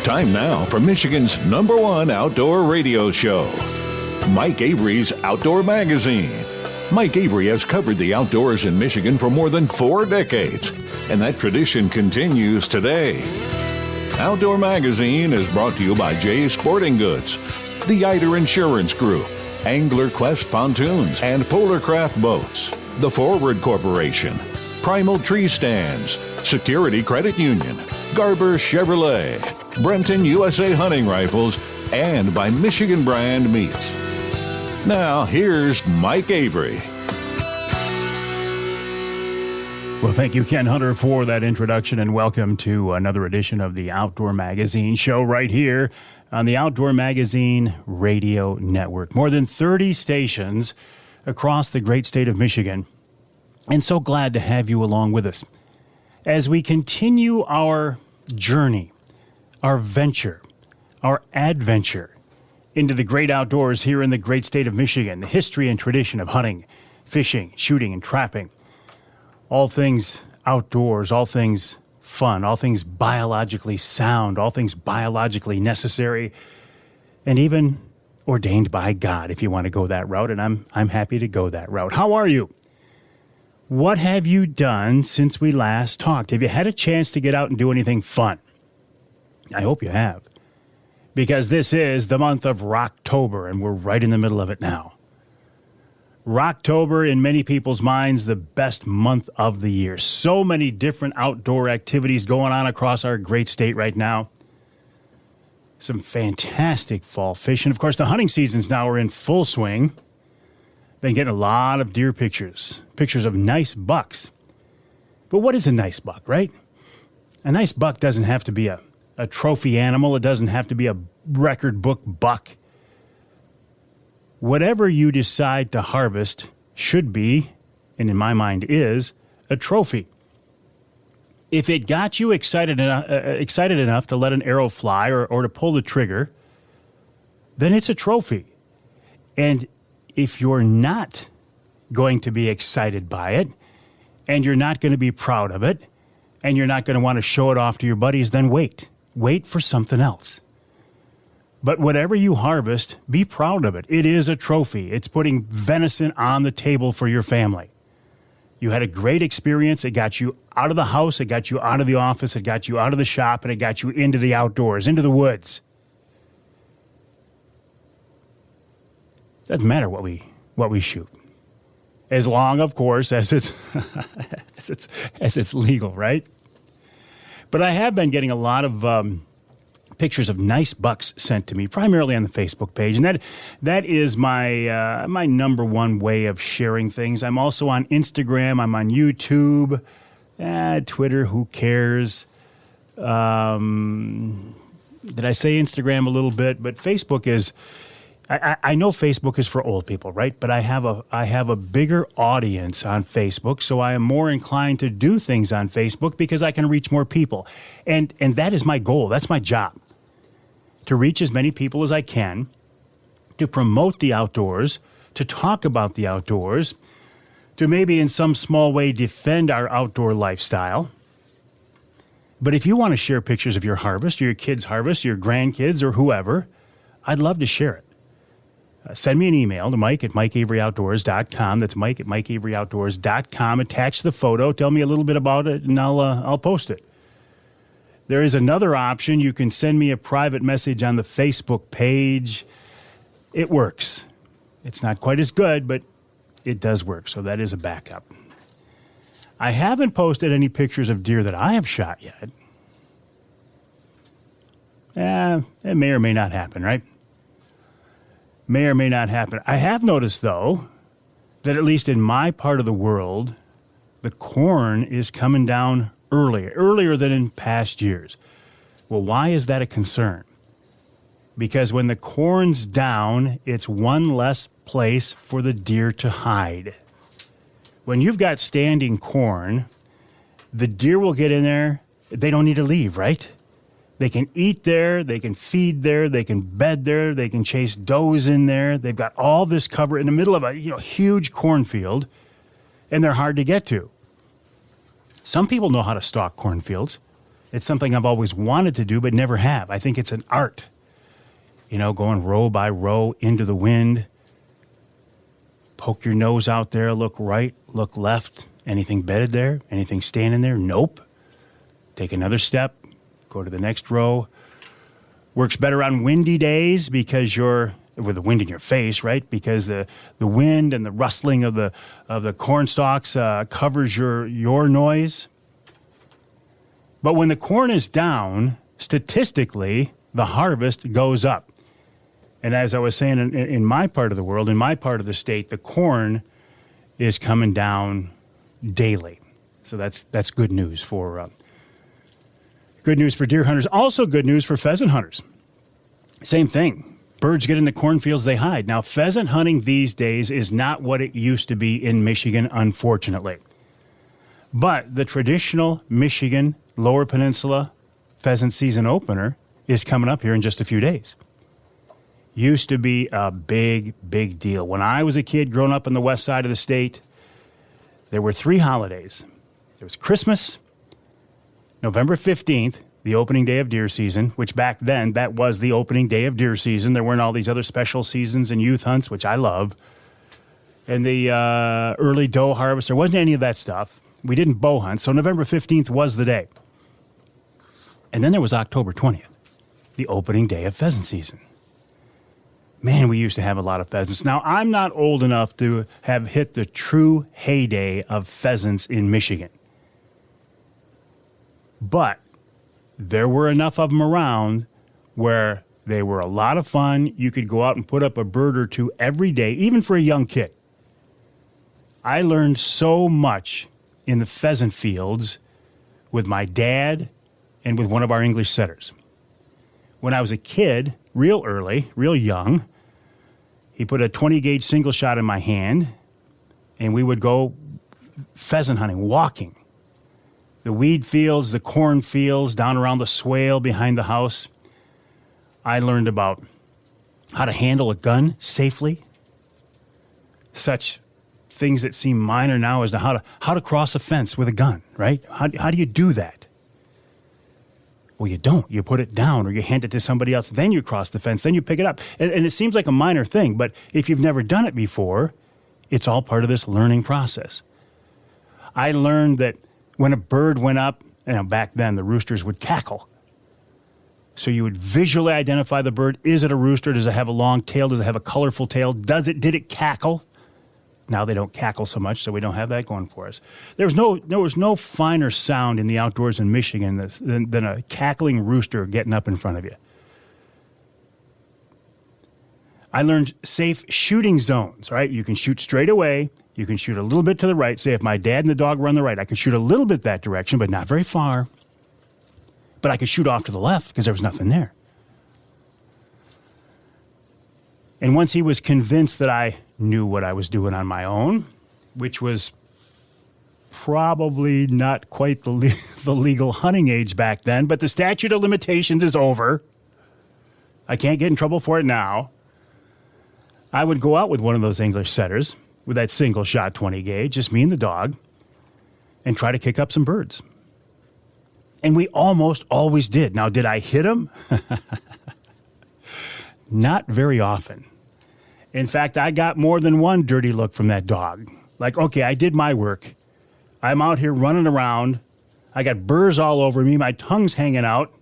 Time now for Michigan's #1 outdoor radio show, Mike Avery's Outdoor Magazine. Mike Avery has covered the outdoors in Michigan for more than 4 decades, and that tradition continues today. Outdoor Magazine is brought to you by Jay's Sporting Goods, the Eider Insurance Group, Angler Quest Pontoons and Polar Craft Boats, the Forward Corporation, Primal Tree Stands, Security Credit Union, Garber Chevrolet, Brenton USA Hunting Rifles, and by Michigan Brand Meats. Now, here's Mike Avery. Well, thank you, Ken Hunter, for that introduction, and welcome to another edition of the Outdoor Magazine show right here on the Outdoor Magazine Radio Network. More than 30 stations across the great state of Michigan, and so glad to have you along with us as we continue our journey, our venture, our adventure into the great outdoors here in the great state of Michigan, the history and tradition of hunting, fishing, shooting, and trapping. All things outdoors, all things fun, all things biologically sound, all things biologically necessary, and even ordained by God, if you want to go that route, and I'm happy to go that route. How are you? What have you done since we last talked? Have you had a chance to get out and do anything fun? I hope you have, because this is the month of Rocktober, and we're right in the middle of it now. Rocktober, in many people's minds, the best month of the year. So many different outdoor activities going on across our great state right now. Some fantastic fall fishing. Of course, the hunting seasons now are in full swing. Been getting a lot of deer pictures of nice bucks. But what is a nice buck, right? A nice buck doesn't have to be a trophy animal. It doesn't have to be a record book buck. Whatever you decide to harvest should be, and in my mind is, a trophy. If it got you excited enough to let an arrow fly or to pull the trigger, then it's a trophy. And if you're not going to be excited by it, and you're not going to be proud of it, and you're not going to want to show it off to your buddies, then wait. Wait for something else. But whatever you harvest, be proud of it. It is a trophy. It's putting venison on the table for your family. You had a great experience. It got you out of the house. It got you out of the office. It got you out of the shop, and it got you into the outdoors, into the woods. Doesn't matter what we shoot, as long, of course, as it's as it's legal, right? But I have been getting a lot of pictures of nice bucks sent to me, primarily on the Facebook page, and that is my my #1 way of sharing things. I'm also on Instagram. I'm on YouTube, Twitter. Who cares? Did I say Instagram a little bit? But Facebook is. I know Facebook is for old people, right? But I have a bigger audience on Facebook, so I am more inclined to do things on Facebook because I can reach more people. And that is my goal. That's my job, to reach as many people as I can, to promote the outdoors, to talk about the outdoors, to maybe in some small way defend our outdoor lifestyle. But if you want to share pictures of your harvest, or your kids' harvest, your grandkids, or whoever, I'd love to share it. Send me an email to mike@mikeaveryoutdoors.com. That's mike@mikeaveryoutdoors.com. Attach the photo. Tell me a little bit about it, and I'll post it. There is another option. You can send me a private message on the Facebook page. It works. It's not quite as good, but it does work, so that is a backup. I haven't posted any pictures of deer that I have shot yet. It may or may not happen, right? May or may not happen. I have noticed, though, that at least in my part of the world, the corn is coming down earlier than in past years. Well, why is that a concern? Because when the corn's down, it's one less place for the deer to hide. When you've got standing corn, the deer will get in there. They don't need to leave, right? They can eat there, they can feed there, they can bed there, they can chase does in there. They've got all this cover in the middle of a huge cornfield, and they're hard to get to. Some people know how to stalk cornfields. It's something I've always wanted to do but never have. I think it's an art. Going row by row into the wind. Poke your nose out there, look right, look left. Anything bedded there? Anything standing there? Nope. Take another step, go to the next row. Works better on windy days because you're with the wind in your face, right? Because the wind and the rustling of the corn stalks covers your noise. But when the corn is down, statistically, the harvest goes up. And as I was saying, in my part of the world, in my part of the state, the corn is coming down daily. So that's good news for deer hunters. Also good news for pheasant hunters. Same thing. Birds get in the cornfields, they hide. Now, pheasant hunting these days is not what it used to be in Michigan, unfortunately. But the traditional Michigan Lower Peninsula pheasant season opener is coming up here in just a few days. Used to be a big, big deal. When I was a kid growing up on the west side of the state, there were 3 holidays. There was Christmas, November 15th, the opening day of deer season, which back then, that was the opening day of deer season. There weren't all these other special seasons and youth hunts, which I love. And the early doe harvest, there wasn't any of that stuff. We didn't bow hunt, so November 15th was the day. And then there was October 20th, the opening day of pheasant season. Man, we used to have a lot of pheasants. Now, I'm not old enough to have hit the true heyday of pheasants in Michigan. But there were enough of them around where they were a lot of fun. You could go out and put up a bird or two every day, even for a young kid. I learned so much in the pheasant fields with my dad and with one of our English setters. When I was a kid, real early, real young, he put a 20-gauge single shot in my hand, and we would go pheasant hunting, walking. The weed fields, the corn fields, down around the swale behind the house. I learned about how to handle a gun safely. Such things that seem minor now as to how to cross a fence with a gun, right? How do you do that? Well, you don't. You put it down or you hand it to somebody else. Then you cross the fence. Then you pick it up. And it seems like a minor thing, but if you've never done it before, it's all part of this learning process. I learned that when a bird went up, back then the roosters would cackle. So you would visually identify the bird. Is it a rooster? Does it have a long tail? Does it have a colorful tail? Did it cackle? Now they don't cackle so much, so we don't have that going for us. There was no finer sound in the outdoors in Michigan than a cackling rooster getting up in front of you. I learned safe shooting zones, right? You can shoot straight away. You can shoot a little bit to the right. Say if my dad and the dog were on the right, I could shoot a little bit that direction, but not very far. But I could shoot off to the left because there was nothing there. And once he was convinced that I knew what I was doing on my own, which was probably not quite the legal hunting age back then, but the statute of limitations is over. I can't get in trouble for it now. I would go out with one of those English setters with that single shot 20 gauge, just me and the dog, and try to kick up some birds. And we almost always did. Now, did I hit them? Not very often. In fact, I got more than one dirty look from that dog. Like, okay, I did my work. I'm out here running around. I got burrs all over me. My tongue's hanging out.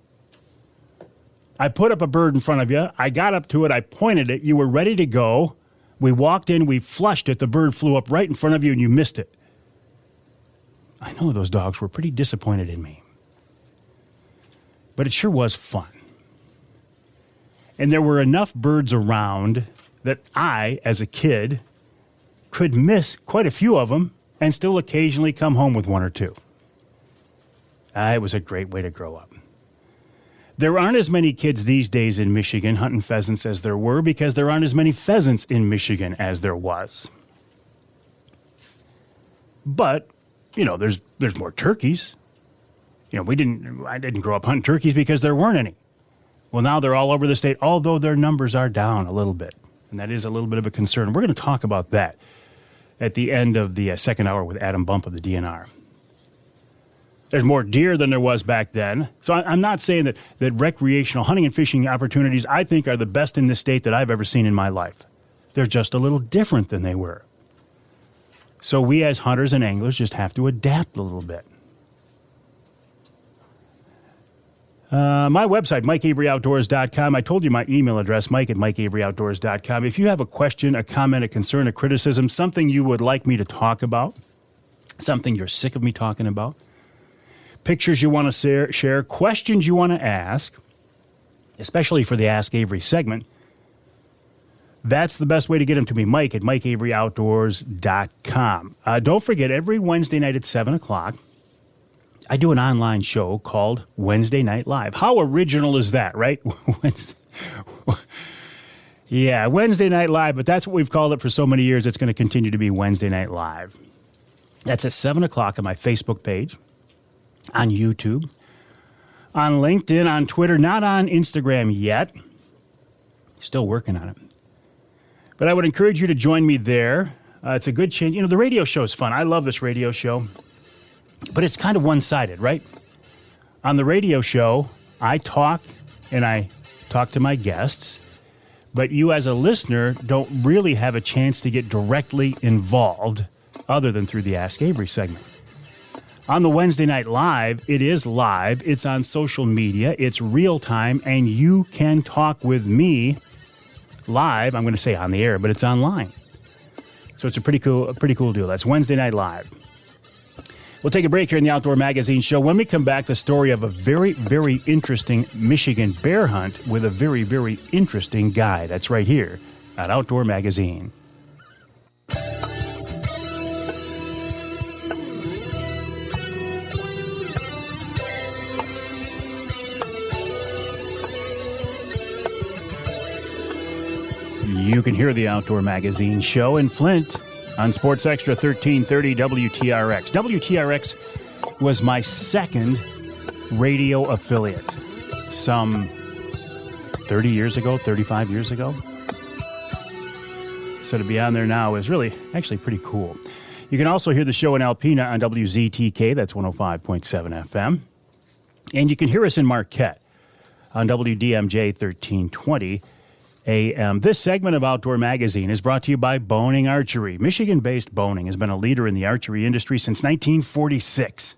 I put up a bird in front of you. I got up to it. I pointed it. You were ready to go. We walked in. We flushed it. The bird flew up right in front of you, and you missed it. I know those dogs were pretty disappointed in me. But it sure was fun. And there were enough birds around that I, as a kid, could miss quite a few of them and still occasionally come home with one or two. It was a great way to grow up. There aren't as many kids these days in Michigan hunting pheasants as there were because there aren't as many pheasants in Michigan as there was. But, there's more turkeys. I didn't grow up hunting turkeys because there weren't any. Well, now they're all over the state, although their numbers are down a little bit. And that is a little bit of a concern. We're going to talk about that at the end of the second hour with Adam Bump of the DNR. There's more deer than there was back then. So I'm not saying that recreational hunting and fishing opportunities, I think, are the best in this state that I've ever seen in my life. They're just a little different than they were. So we as hunters and anglers just have to adapt a little bit. My website, MikeAveryOutdoors.com. I told you my email address, Mike@MikeAveryOutdoors.com. If you have a question, a comment, a concern, a criticism, something you would like me to talk about, something you're sick of me talking about, pictures you want to share, questions you want to ask, especially for the Ask Avery segment, that's the best way to get them to me, Mike@MikeAveryOutdoors.com. Don't forget, every Wednesday night at 7 o'clock, I do an online show called Wednesday Night Live. How original is that, right? Yeah, Wednesday Night Live, but that's what we've called it for so many years. It's going to continue to be Wednesday Night Live. That's at 7 o'clock on my Facebook page, on YouTube, on LinkedIn, on Twitter, not on Instagram yet. Still working on it. But I would encourage you to join me there. It's a good chance. You know, the radio show is fun. I love this radio show. But it's kind of one-sided, right? On the radio show, I talk to my guests, but you as a listener don't really have a chance to get directly involved other than through the Ask Avery segment. On the Wednesday Night Live, it is live, it's on social media, it's real time, and you can talk with me live. I'm going to say on the air, but it's online. So it's a pretty cool deal. That's Wednesday Night Live. We'll take a break here in the Outdoor Magazine show. When we come back, the story of a very, very interesting Michigan bear hunt with a very, very interesting guy. That's right here at Outdoor Magazine. You can hear the Outdoor Magazine show in Flint on Sports Extra 1330 WTRX. WTRX was my second radio affiliate some 30 years ago, 35 years ago. So to be on there now is really actually pretty cool. You can also hear the show in Alpena on WZTK, that's 105.7 FM. And you can hear us in Marquette on WDMJ 1320 AM. This segment of Outdoor Magazine is brought to you by Boning Archery. Michigan-based Boning has been a leader in the archery industry since 1946.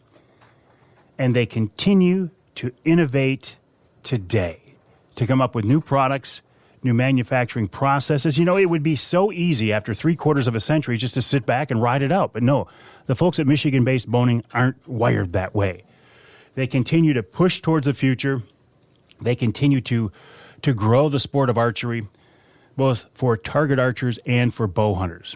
And they continue to innovate today, to come up with new products, new manufacturing processes. You know, it would be so easy after 3/4 of a century just to sit back and ride it out. But no, the folks at Michigan-based Boning aren't wired that way. They continue to push towards the future. They continue to grow the sport of archery, both for target archers and for bow hunters.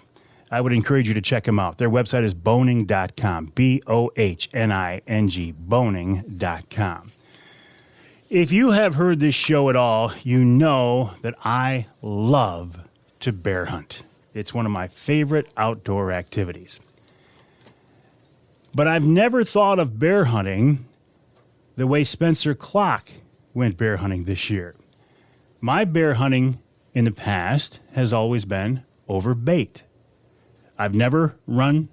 I would encourage you to check them out. Their website is boning.com, BOHNING, boning.com. If you have heard this show at all, you know that I love to bear hunt. It's one of my favorite outdoor activities. But I've never thought of bear hunting the way Spencer Kloc went bear hunting this year. My bear hunting in the past has always been over bait. I've never run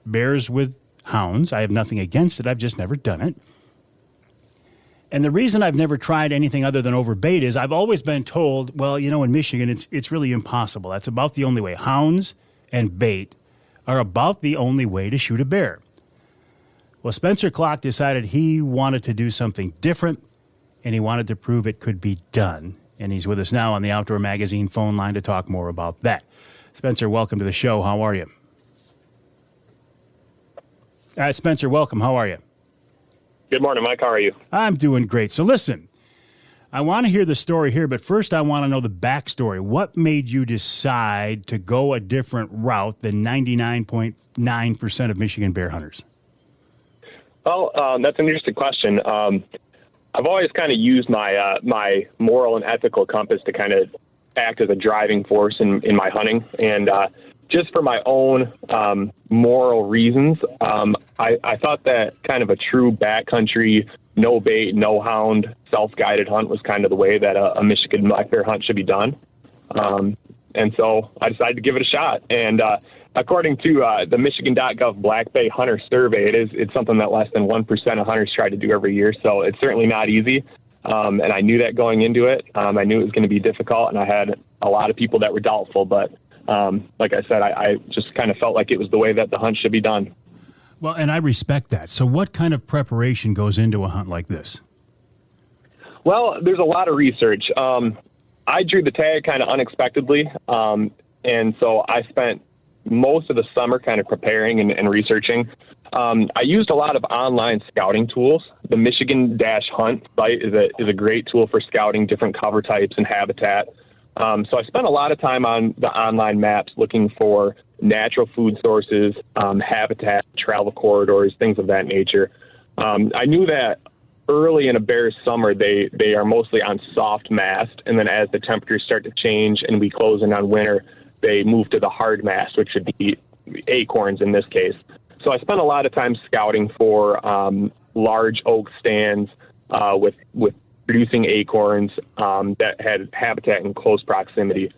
bears with hounds. I have nothing against it. I've just never done it. And the reason I've never tried anything other than over bait is I've always been told, well, you know, in Michigan, it's really impossible. That's about the only way. Hounds and bait are about the only way to shoot a bear. Well, Spencer Kloc decided he wanted to do something different, and he wanted to prove it could be done. And he's with us now on the Outdoor Magazine phone line to talk more about that. Spencer, welcome to the show. How are you? Spencer, welcome. How are you? Good morning, Mike. How are you? I'm doing great. So listen, I want to hear the story here, but first I want to know the backstory. What made you decide to go a different route than 99.9% of Michigan bear hunters? Well, that's an interesting question. I've always kind of used my my moral and ethical compass to kind of act as a driving force in my hunting. And just for my own moral reasons, I thought that kind of a true backcountry, no bait, no hound, self-guided hunt was kind of the way that a Michigan black bear hunt should be done. And so I decided to give it a shot. And according to the Michigan.gov Black Bay Hunter Survey, it's something that less than 1% of hunters try to do every year. So it's certainly not easy. And I knew that going into it. I knew it was going to be difficult, and I had a lot of people that were doubtful. But like I said, I just kind of felt like it was the way that the hunt should be done. Well, and I respect that. So what kind of preparation goes into a hunt like this? Well, there's a lot of research. I drew the tag kind of unexpectedly, and so I spent most of the summer kind of preparing and researching. I used a lot of online scouting tools. The Michigan-Hunt site is a great tool for scouting different cover types and habitat. So I spent a lot of time on the online maps looking for natural food sources, habitat, travel corridors, things of that nature. I knew that early in a bear's summer, they are mostly on soft mast, and then as the temperatures start to change and we close in on winter, they move to the hard mast, which would be acorns in this case. So I spent a lot of time scouting for large oak stands with producing acorns that had habitat in close proximity.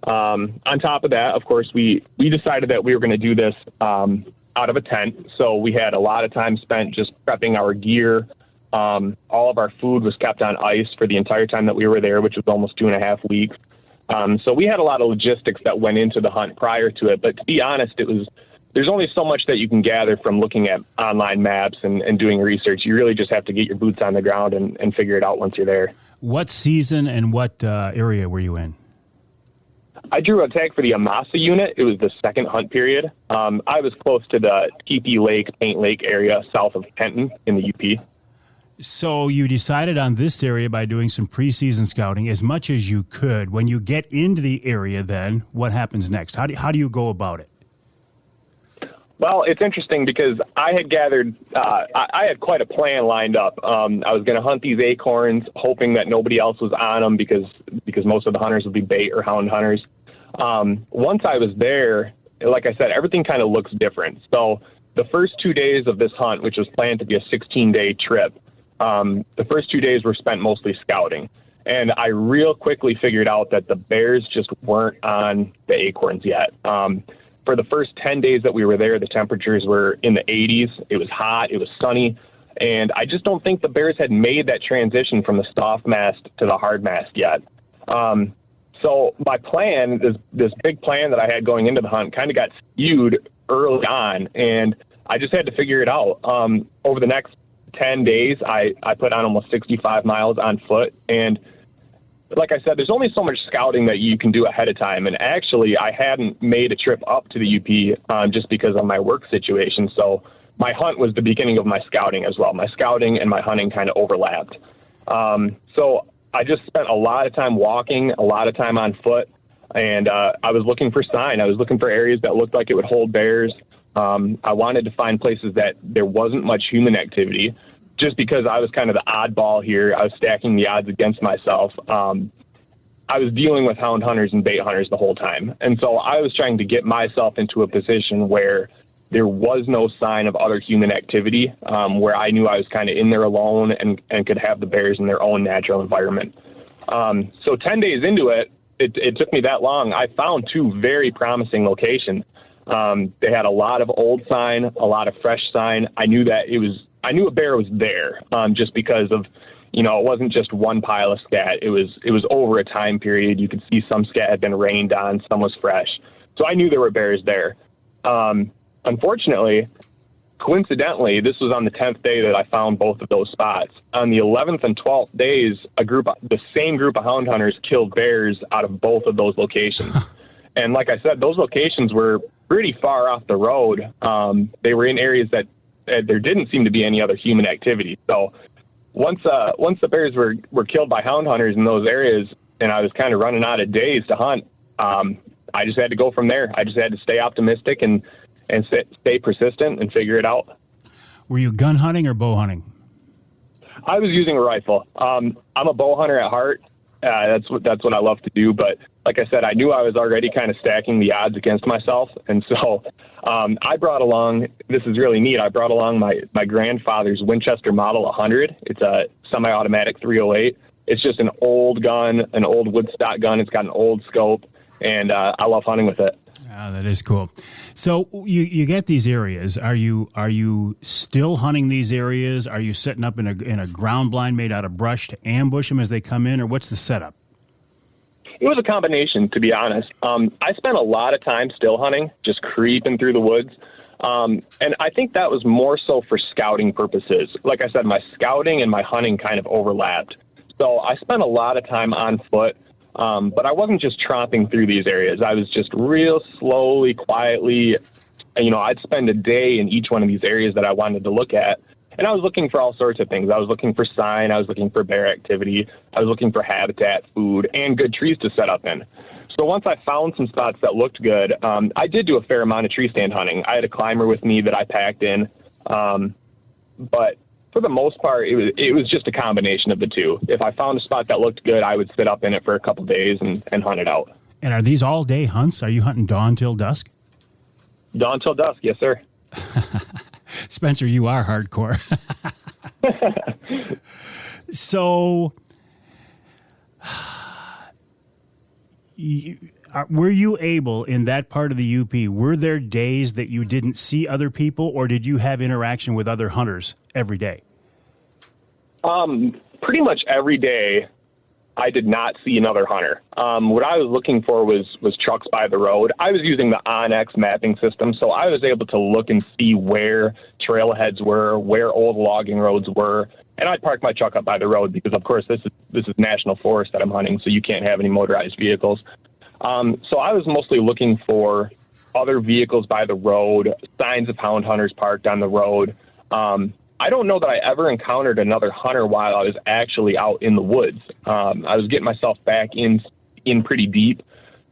On top of that, of course, we decided that we were going to do this out of a tent. So we had a lot of time spent just prepping our gear. All of our food was kept on ice for the entire time that we were there, which was almost 2.5 weeks. So we had a lot of logistics that went into the hunt prior to it. But to be honest, there's only so much that you can gather from looking at online maps and doing research. You really just have to get your boots on the ground and figure it out once you're there. What season and what area were you in? I drew a tag for the Amasa unit. It was the second hunt period. I was close to the Teepee Lake, Paint Lake area south of Kenton in the UP. So you decided on this area by doing some preseason scouting as much as you could. When you get into the area, then what happens next? How do you go about it? Well, it's interesting because I had gathered, I had quite a plan lined up. I was going to hunt these acorns, hoping that nobody else was on them because most of the hunters would be bait or hound hunters. Once I was there, like I said, everything kind of looks different. So the first 2 days of this hunt, which was planned to be a 16-day trip, the first 2 days were spent mostly scouting. And I real quickly figured out that the bears just weren't on the acorns yet. For the first 10 days that we were there, the temperatures were in the 80s. It was hot. It was sunny. And I just don't think the bears had made that transition from the soft mast to the hard mast yet. So my plan, this big plan that I had going into the hunt kind of got skewed early on, and I just had to figure it out. Over the next 10 days, I put on almost 65 miles on foot. And like I said, there's only so much scouting that you can do ahead of time. And actually, I hadn't made a trip up to the UP just because of my work situation. So my hunt was the beginning of my scouting as well. My scouting and my hunting kind of overlapped. So I just spent a lot of time walking, a lot of time on foot, and I was looking for sign. I was looking for areas that looked like it would hold bears. I wanted to find places that there wasn't much human activity. Just because I was kind of the oddball here, I was stacking the odds against myself. I was dealing with hound hunters and bait hunters the whole time. And so I was trying to get myself into a position where there was no sign of other human activity, where I knew I was kind of in there alone and could have the bears in their own natural environment. So 10 days into it, it took me that long. I found two very promising locations. They had a lot of old sign, a lot of fresh sign. I knew a bear was there, just because of, it wasn't just one pile of scat. It was over a time period. You could see some scat had been rained on, some was fresh. So I knew there were bears there. Unfortunately, coincidentally, this was on the 10th day that I found both of those spots. On the 11th and 12th days, the same group of hound hunters killed bears out of both of those locations. And like I said, those locations were pretty far off the road. They were in areas that there didn't seem to be any other human activity. So once the bears were killed by hound hunters in those areas, and I was kind of running out of days to hunt, I just had to go from there. I just had to stay optimistic and stay persistent and figure it out. Were you gun hunting or bow hunting? I was using a rifle. I'm a bow hunter at heart. That's what I love to do. But like I said, I knew I was already kind of stacking the odds against myself. And so I brought along, this is really neat, I brought along my grandfather's Winchester Model 100. It's a semi-automatic 308. It's just an old gun, an old woodstock gun. It's got an old scope. and I love hunting with it. Oh, that is cool. So you get these areas. Are you still hunting these areas? Are you setting up in a ground blind made out of brush to ambush them as they come in, or what's the setup? It was a combination, to be honest. I spent a lot of time still hunting, just creeping through the woods. And I think that was more so for scouting purposes. Like I said, my scouting and my hunting kind of overlapped. So I spent a lot of time on foot, but I wasn't just tromping through these areas. I was just real slowly, quietly, I'd spend a day in each one of these areas that I wanted to look at. And I was looking for all sorts of things. I was looking for sign. I was looking for bear activity. I was looking for habitat, food, and good trees to set up in. So once I found some spots that looked good, I did do a fair amount of tree stand hunting. I had a climber with me that I packed in. But for the most part, it was just a combination of the two. If I found a spot that looked good, I would sit up in it for a couple days and hunt it out. And are these all-day hunts? Are you hunting dawn till dusk? Dawn till dusk, yes, sir. Spencer, you are hardcore. So, were you able, in that part of the UP, were there days that you didn't see other people, or did you have interaction with other hunters every day? Pretty much every day, I did not see another hunter. What I was looking for was trucks by the road. I was using the OnX mapping system, so I was able to look and see where trailheads were, where old logging roads were, and I'd park my truck up by the road because, of course, this is national forest that I'm hunting, so you can't have any motorized vehicles. So I was mostly looking for other vehicles by the road, signs of hound hunters parked on the road. I don't know that I ever encountered another hunter while I was actually out in the woods. I was getting myself back in pretty deep,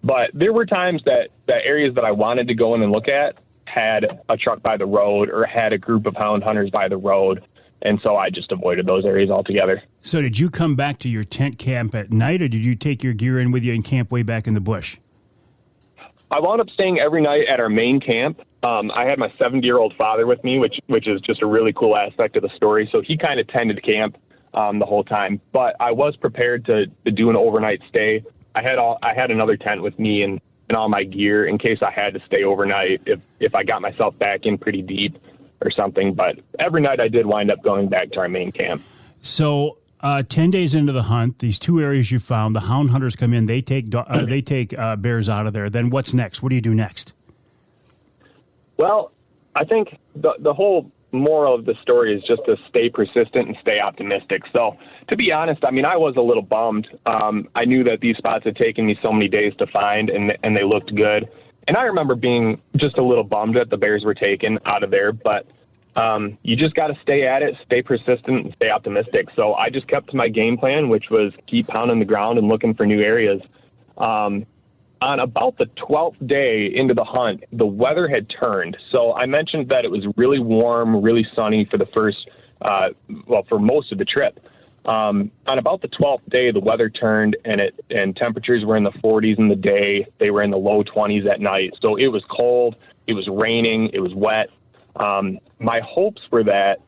but there were times that areas that I wanted to go in and look at had a truck by the road or had a group of hound hunters by the road, and so I just avoided those areas altogether. So did you come back to your tent camp at night, or did you take your gear in with you and camp way back in the bush? I wound up staying every night at our main camp. I had my 70-year-old father with me, which is just a really cool aspect of the story. So he kind of tended camp the whole time. But I was prepared to do an overnight stay. I had another tent with me and all my gear in case I had to stay overnight if I got myself back in pretty deep or something. But every night I did wind up going back to our main camp. So 10 days into the hunt, these two areas you found, the hound hunters come in, they take bears out of there. Then what's next? What do you do next? Well, I think the whole moral of the story is just to stay persistent and stay optimistic. So to be honest, I mean, I was a little bummed. I knew that these spots had taken me so many days to find and they looked good. And I remember being just a little bummed that the bears were taken out of there, but you just got to stay at it, stay persistent, and stay optimistic. So I just kept to my game plan, which was keep pounding the ground and looking for new areas. On about the 12th day into the hunt, the weather had turned. So I mentioned that it was really warm, really sunny for the first, for most of the trip. On about the 12th day, the weather turned and temperatures were in the 40s in the day. They were in the low 20s at night. So it was cold, it was raining, it was wet. My hopes were that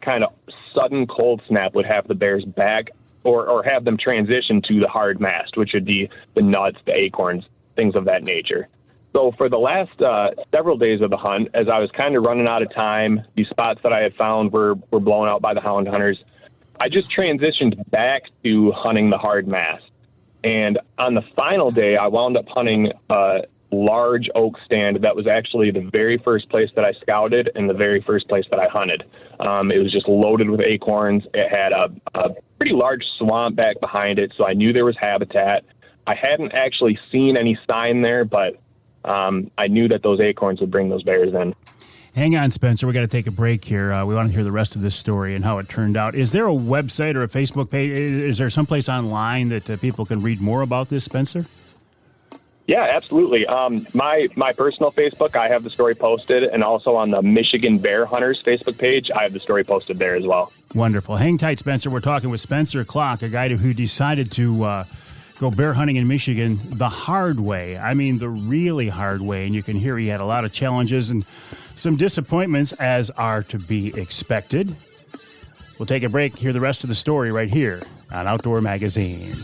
kind of sudden cold snap would have the bears back or have them transition to the hard mast, which would be the nuts, the acorns, things of that nature. So for the last several days of the hunt, as I was kind of running out of time, these spots that I had found were blown out by the hound hunters. I just transitioned back to hunting the hard mast. And on the final day, I wound up hunting a large oak stand that was actually the very first place that I scouted and the very first place that I hunted. It was just loaded with acorns. It had a pretty large swamp back behind it, so I knew there was habitat. I hadn't actually seen any sign there, but I knew that those acorns would bring those bears in. Hang on, Spencer. We got to take a break here. We want to hear the rest of this story and how it turned out. Is there a website or a Facebook page? Is there someplace online that people can read more about this, Spencer? Yeah, absolutely. My personal Facebook, I have the story posted, and also on the Michigan Bear Hunters Facebook page, I have the story posted there as well. Wonderful. Hang tight, Spencer. We're talking with Spencer Kloc, a guy who decided to go bear hunting in Michigan the hard way. I mean, the really hard way. And you can hear he had a lot of challenges and some disappointments, as are to be expected. We'll take a break, hear the rest of the story right here on Outdoor Magazine.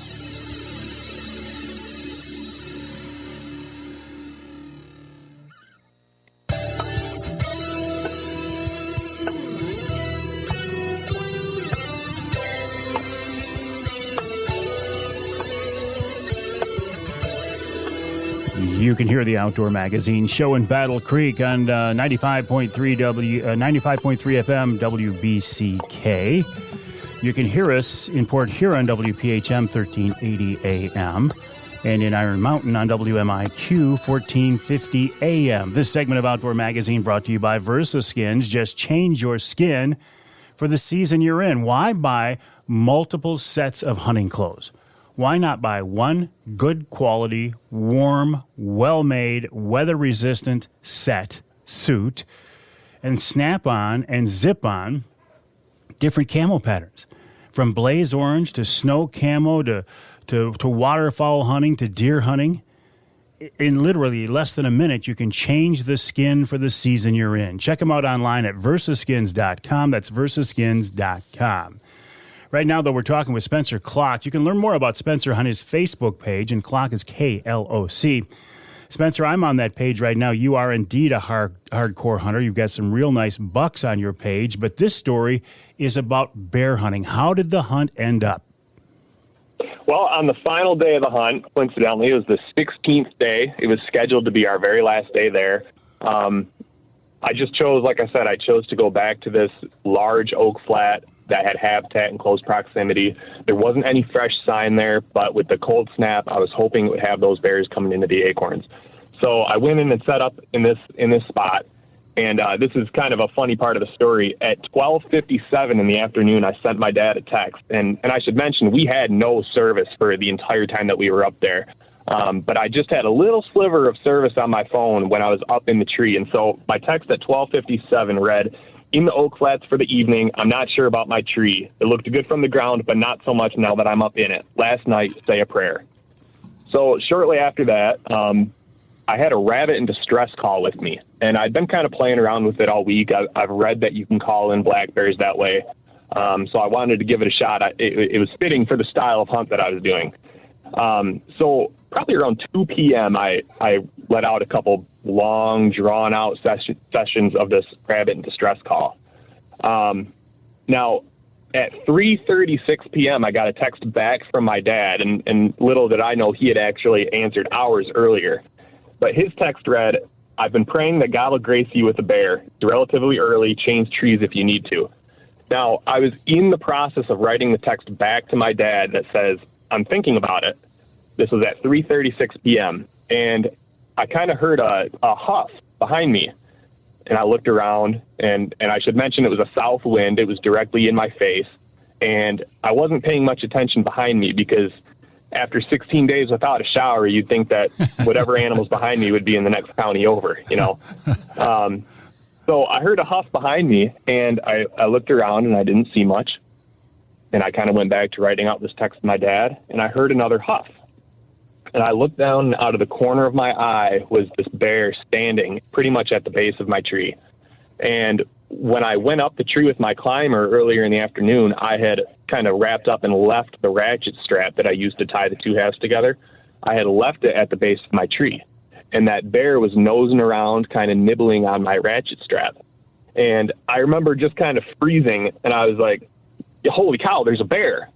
You can hear the Outdoor Magazine show in Battle Creek on 95.3 FM WBCK. You can hear us in Port Huron, WPHM 1380 AM, and in Iron Mountain on WMIQ 1450 AM. This segment of Outdoor Magazine brought to you by Versa Skins. Just change your skin for the season you're in. Why buy multiple sets of hunting clothes? Why not buy one good quality, warm, well-made, weather-resistant suit and snap on and zip on different camo patterns, from blaze orange to snow camo to waterfowl hunting to deer hunting. In literally less than a minute, you can change the skin for the season you're in. Check them out online at versaskins.com. That's versaskins.com. Right now, though, we're talking with Spencer Kloc. You can learn more about Spencer on his Facebook page, and Kloc is Kloc. Spencer, I'm on that page right now. You are indeed a hardcore hunter. You've got some real nice bucks on your page, but this story is about bear hunting. How did the hunt end up? Well, on the final day of the hunt, coincidentally, it was the 16th day. It was scheduled to be our very last day there. I just chose, like I said, I chose to go back to this large oak flat that had habitat in close proximity. There wasn't any fresh sign there, but with the cold snap, I was hoping it would have those bears coming into the acorns. So I went in and set up in this spot. And this is kind of a funny part of the story. At 12:57 in the afternoon, I sent my dad a text. And I should mention, we had no service for the entire time that we were up there. But I just had a little sliver of service on my phone when I was up in the tree. And so my text at 12:57 read, "In the oak flats for the evening. I'm not sure about my tree. It looked good from the ground, but not so much now that I'm up in it. Last night, say a prayer." So shortly after that, I had a rabbit in distress call with me, and I'd been kind of playing around with it all week. I've read that you can call in black bears that way, so I wanted to give it a shot. It was fitting for the style of hunt that I was doing. So probably around 2 p.m., I let out a couple long, drawn-out sessions of this rabbit in distress call. Now, at 3:36 p.m., I got a text back from my dad, and little did I know he had actually answered hours earlier. But his text read, "I've been praying that God will grace you with a bear. It's relatively early. Change trees if you need to." Now, I was in the process of writing the text back to my dad that says, "I'm thinking about it." This was at 3:36 p.m., and I kind of heard a huff behind me. And I looked around, and I should mention it was a south wind. It was directly in my face, and I wasn't paying much attention behind me because after 16 days without a shower, you'd think that whatever animals behind me would be in the next county over, you know. So I heard a huff behind me, and I looked around, and I didn't see much. And I kind of went back to writing out this text to my dad, and I heard another huff. And I looked down, and out of the corner of my eye was this bear standing pretty much at the base of my tree. And when I went up the tree with my climber earlier in the afternoon, I had kind of wrapped up and left the ratchet strap that I used to tie the two halves together. I had left it at the base of my tree. And that bear was nosing around, kind of nibbling on my ratchet strap. And I remember just kind of freezing, and I was like, holy cow, there's a bear.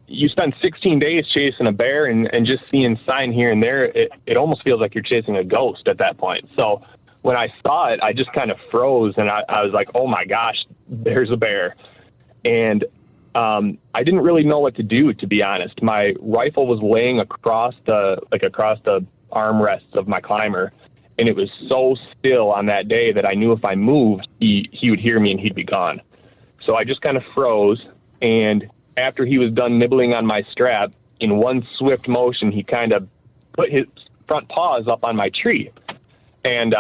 You spend 16 days chasing a bear and just seeing sign here and there, it almost feels like you're chasing a ghost at that point. So when I saw it, I just kind of froze, and I was like, oh my gosh, there's a bear. And I didn't really know what to do, to be honest. My rifle was laying across the armrests of my climber, and it was so still on that day that I knew if I moved, he would hear me and he'd be gone. So I just kind of froze, and after he was done nibbling on my strap, in one swift motion, he kind of put his front paws up on my tree. And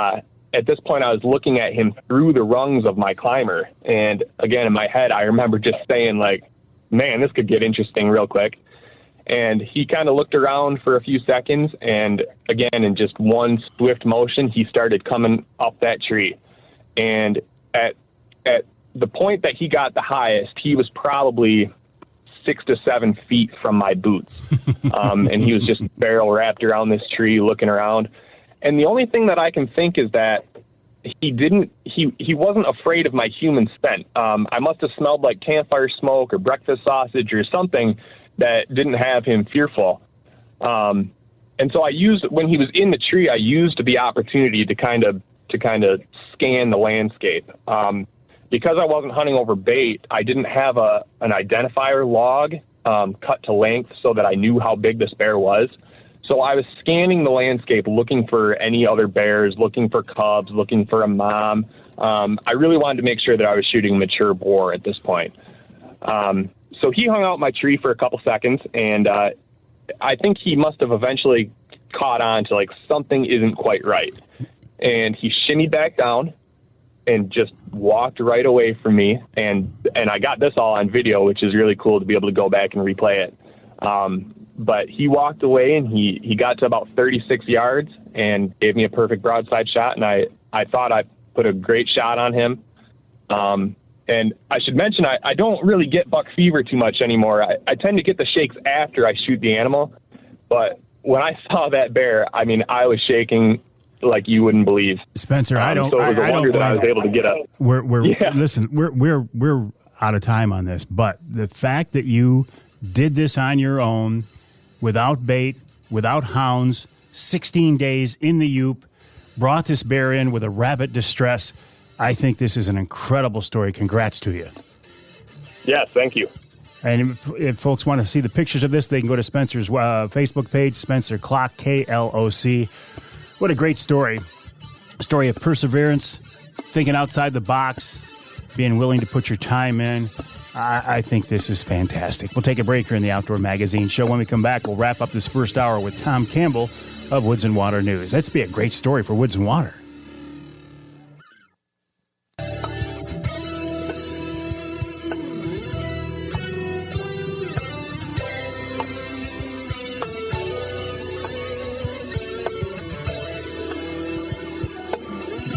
at this point, I was looking at him through the rungs of my climber. And again, in my head, I remember just saying, like, man, this could get interesting real quick. And he kind of looked around for a few seconds, and again, in just one swift motion, he started coming up that tree. And at the point that he got the highest, he was probably 6 to 7 feet from my boots. And he was just barrel wrapped around this tree looking around. And the only thing that I can think is that he wasn't afraid of my human scent. I must have smelled like campfire smoke or breakfast sausage or something that didn't have him fearful. And so when he was in the tree, I used the opportunity to kind of scan the landscape. Because I wasn't hunting over bait, I didn't have an identifier log cut to length so that I knew how big this bear was. So I was scanning the landscape, looking for any other bears, looking for cubs, looking for a mom. I really wanted to make sure that I was shooting a mature boar at this point. So he hung out in my tree for a couple seconds, and I think he must have eventually caught on to, like, something isn't quite right. And he shimmied back down and just walked right away from me. And I got this all on video, which is really cool to be able to go back and replay it. But he walked away, and he got to about 36 yards and gave me a perfect broadside shot. And I thought I put a great shot on him. And I should mention, I don't really get buck fever too much anymore. I tend to get the shakes after I shoot the animal. But when I saw that bear, I mean, I was shaking like you wouldn't believe. Spencer, I don't. So it was a wonder that I was able to get up. Listen, we're out of time on this, but the fact that you did this on your own, without bait, without hounds, 16 days in the Yoop, brought this bear in with a rabbit distress. I think this is an incredible story. Congrats to you. Yes, thank you. And if folks want to see the pictures of this, they can go to Spencer's Facebook page, Spencer Kloc, Kloc. What a great story. A story of perseverance, thinking outside the box, being willing to put your time in. I think this is fantastic. We'll take a break here in the Outdoor Magazine show. When we come back, we'll wrap up this first hour with Tom Campbell of Woods and Water News. That's be a great story for Woods and Water.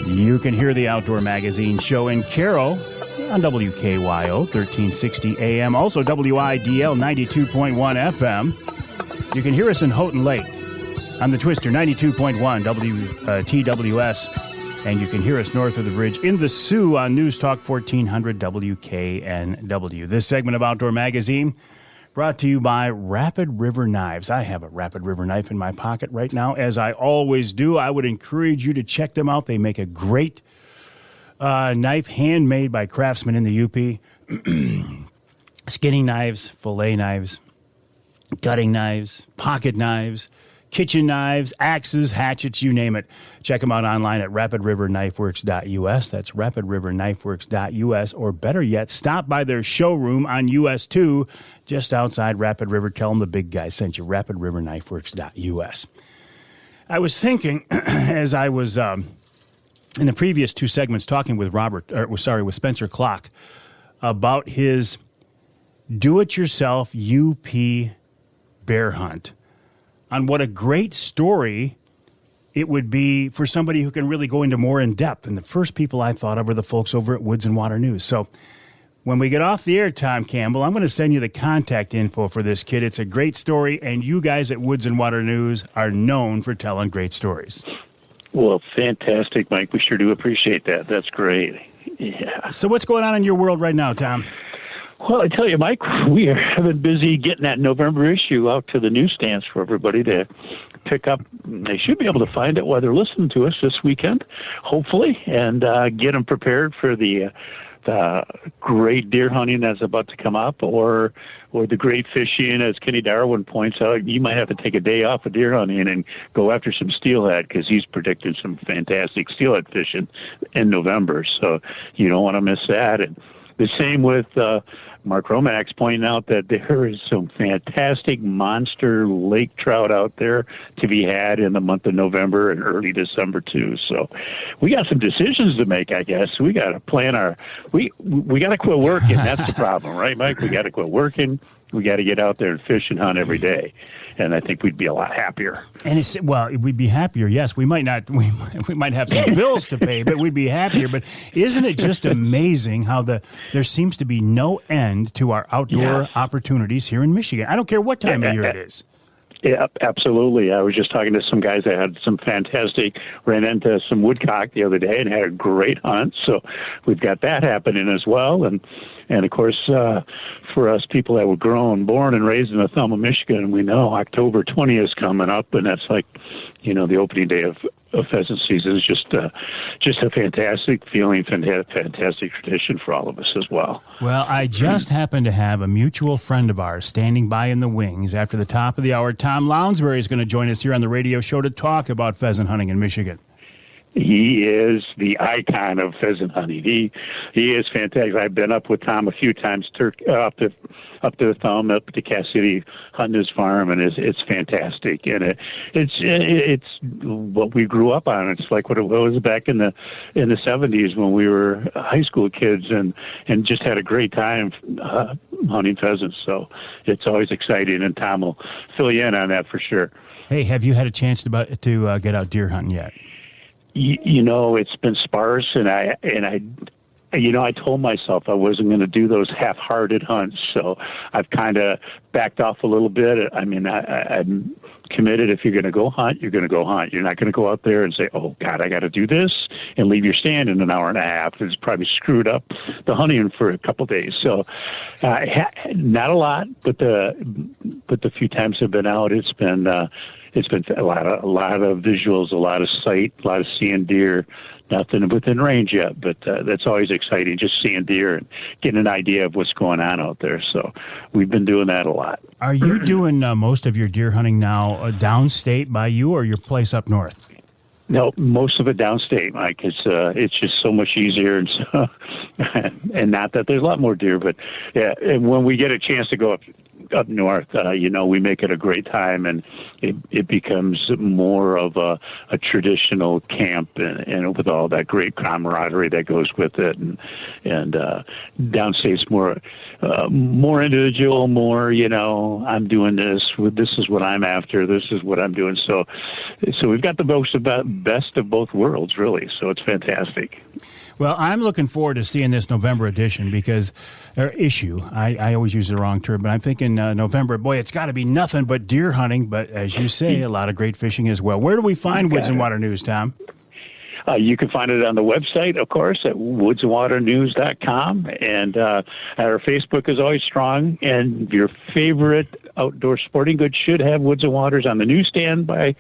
You can hear the Outdoor Magazine show in Caro on WKYO 1360 AM, also WIDL 92.1 FM. You can hear us in Houghton Lake on the Twister 92.1 TWS, and you can hear us north of the bridge in the Sioux on News Talk 1400 WKNW. This segment of Outdoor Magazine brought to you by Rapid River Knives. I have a Rapid River knife in my pocket right now, as I always do. I would encourage you to check them out. They make a great knife, handmade by craftsmen in the UP. Skinning knives, fillet knives, gutting knives, pocket knives, kitchen knives, axes, hatchets, you name it. Check them out online at rapidriverknifeworks.us. That's rapidriverknifeworks.us. Or better yet, stop by their showroom on US 2, just outside Rapid River. Tell them the big guy sent you, rapidriverknifeworks.us. I was thinking, as I was in the previous two segments talking with with Spencer Kloc about his do-it-yourself UP bear hunt, on what a great story it would be for somebody who can really go into more in depth. And the first people I thought of were the folks over at Woods and Water News. So when we get off the air, Tom Campbell, I'm going to send you the contact info for this kid. It's a great story, and you guys at Woods and Water News are known for telling great stories. Well, fantastic, Mike. We sure do appreciate that. That's great. Yeah. So what's going on in your world right now, Tom? Well, I tell you, Mike, we have been busy getting that November issue out to the newsstands for everybody to pick up. They should be able to find it while they're listening to us this weekend, hopefully, and get them prepared for the great deer hunting that's about to come up, or the great fishing, as Kenny Darwin points out. You might have to take a day off of deer hunting and go after some steelhead, because he's predicted some fantastic steelhead fishing in November, so you don't want to miss that. And the same with Mark Romax pointing out that there is some fantastic monster lake trout out there to be had in the month of November and early December too. So we got some decisions to make, I guess. We got to plan we got to quit working. That's the problem, right, Mike? We got to quit working. We got to get out there and fish and hunt every day, and I think we'd be a lot happier. And we'd be happier. Yes, we might not. We might have some bills to pay, but we'd be happier. But isn't it just amazing how there seems to be no end to our outdoor opportunities here in Michigan? I don't care what time of year it is. Yeah, absolutely. I was just talking to some guys that had ran into some woodcock the other day and had a great hunt. So we've got that happening as well. And of course, for us people that were born and raised in the Thumb of Michigan, we know October 20th is coming up, and that's like, the opening day of pheasant season is just a fantastic feeling, fantastic tradition for all of us as well. Well, I just happen to have a mutual friend of ours standing by in the wings. After the top of the hour, Tom Lounsbury is going to join us here on the radio show to talk about pheasant hunting in Michigan. He is the icon of pheasant hunting. He is fantastic. I've been up with Tom a few times, up to the Thumb, up to Cass City, hunting his farm, and it's fantastic. And it's what we grew up on. It's like what it was back in the 70s when we were high school kids, and just had a great time hunting pheasants. So it's always exciting, and Tom will fill you in on that for sure. Hey, have you had a chance to get out deer hunting yet? It's been sparse, and I told myself I wasn't going to do those half-hearted hunts, so I've kind of backed off a little bit. I mean, I'm committed. If you're going to go hunt, you're going to go hunt. You're not going to go out there and say, "Oh God, I got to do this," and leave your stand in an hour and a half. It's probably screwed up the hunting for a couple days. So, not a lot, but the few times I've been out, it's been a lot of visuals, a lot of sight, a lot of seeing deer. Nothing within range yet, but that's always exciting, just seeing deer and getting an idea of what's going on out there. So we've been doing that a lot. Are you doing most of your deer hunting now downstate by you, or your place up north? No, most of it downstate, Mike. It's just so much easier, and so, and not that there's a lot more deer, but yeah. And when we get a chance to go up north, we make it a great time, and it becomes more of a traditional camp, and with all that great camaraderie that goes with it, and downstate's more individual, more I'm doing this. This is what I'm after. This is what I'm doing. So we've got the best of both worlds, really. So it's fantastic. Well, I'm looking forward to seeing this November edition issue. I always use the wrong term, but I'm thinking November. Boy, it's got to be nothing but deer hunting. But as you say, a lot of great fishing as well. Where do we find Woods and Water News, Tom? You can find it on the website, of course, at woodsandwaternews.com. And our Facebook is always strong. And your favorite outdoor sporting goods should have Woods and Waters on the newsstand by